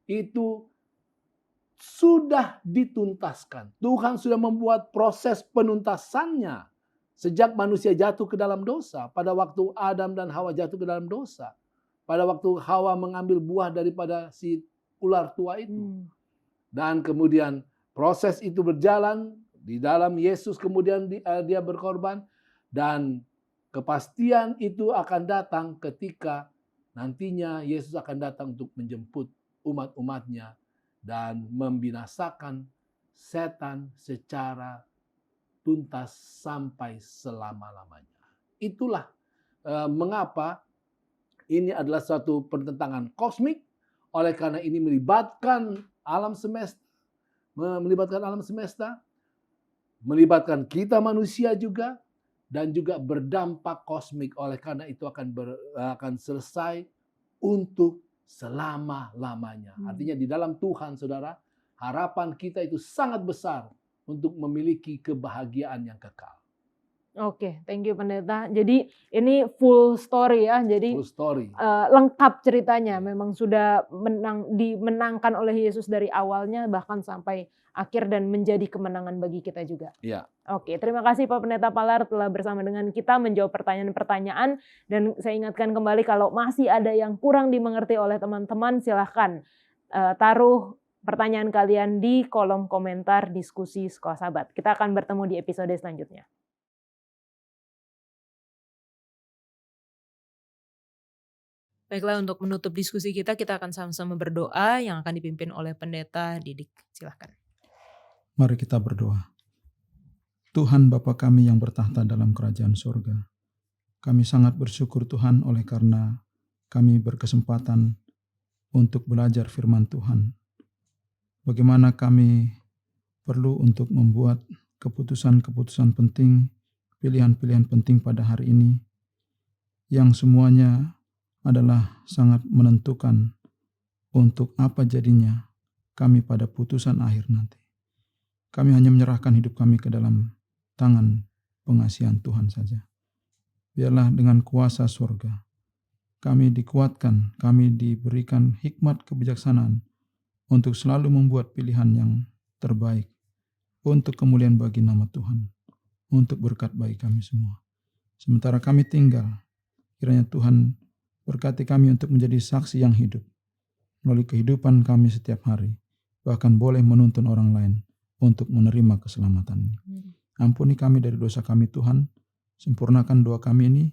itu sudah dituntaskan. Tuhan sudah membuat proses penuntasannya sejak manusia jatuh ke dalam dosa. Pada waktu Adam dan Hawa jatuh ke dalam dosa. Pada waktu Hawa mengambil buah daripada si ular tua itu. Dan kemudian proses itu berjalan di dalam Yesus, kemudian dia berkorban. Dan kepastian itu akan datang ketika nantinya Yesus akan datang untuk menjemput umat-umatnya dan membinasakan setan secara tuntas sampai selama-lamanya. Itulah mengapa ini adalah suatu pertentangan kosmik, oleh karena ini melibatkan alam semesta, melibatkan kita manusia juga, dan juga berdampak kosmik. Oleh karena itu akan selesai untuk selama-lamanya. Artinya di dalam Tuhan, saudara, harapan kita itu sangat besar untuk memiliki kebahagiaan yang kekal. Oke, thank you Pendeta. Jadi ini full story ya. Jadi Full story. lengkap ceritanya. Memang sudah dimenangkan oleh Yesus dari awalnya bahkan sampai akhir, dan menjadi kemenangan bagi kita juga. Iya. Oke, terima kasih Pak Pendeta Palar telah bersama dengan kita menjawab pertanyaan-pertanyaan. Dan saya ingatkan kembali, kalau masih ada yang kurang dimengerti oleh teman-teman, silahkan taruh pertanyaan kalian di kolom komentar diskusi Sekolah Sahabat. Kita akan bertemu di episode selanjutnya. Baiklah, untuk menutup diskusi kita akan sama-sama berdoa yang akan dipimpin oleh Pendeta Didik. Silahkan. Mari kita berdoa. Tuhan Bapa kami yang bertahta dalam kerajaan surga, kami sangat bersyukur Tuhan oleh karena kami berkesempatan untuk belajar firman Tuhan. Bagaimana kami perlu untuk membuat keputusan-keputusan penting, pilihan-pilihan penting pada hari ini, yang semuanya adalah sangat menentukan untuk apa jadinya kami pada putusan akhir nanti. Kami hanya menyerahkan hidup kami ke dalam tangan pengasihan Tuhan saja. Biarlah dengan kuasa surga kami dikuatkan, kami diberikan hikmat kebijaksanaan untuk selalu membuat pilihan yang terbaik untuk kemuliaan bagi nama Tuhan, untuk berkat bagi kami semua. Sementara kami tinggal, kiranya Tuhan berkati kami untuk menjadi saksi yang hidup melalui kehidupan kami setiap hari, bahkan boleh menuntun orang lain untuk menerima keselamatan. Ampuni kami dari dosa kami Tuhan, sempurnakan doa kami ini,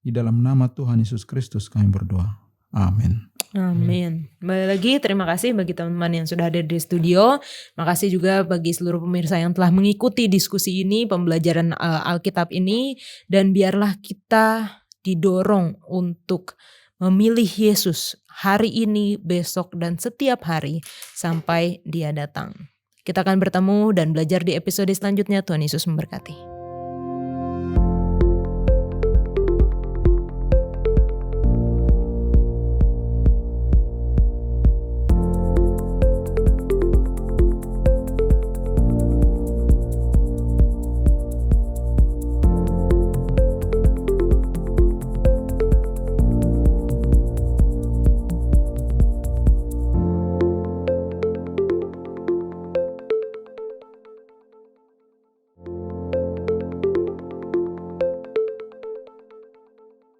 di dalam nama Tuhan Yesus Kristus kami berdoa. Amin. Amin. Kembali lagi terima kasih bagi teman-teman yang sudah hadir di studio. Makasih juga bagi seluruh pemirsa yang telah mengikuti diskusi ini, pembelajaran Alkitab ini. Dan biarlah kita didorong untuk memilih Yesus hari ini, besok, dan setiap hari sampai Dia datang. Kita akan bertemu dan belajar di episode selanjutnya. Tuhan Yesus memberkati.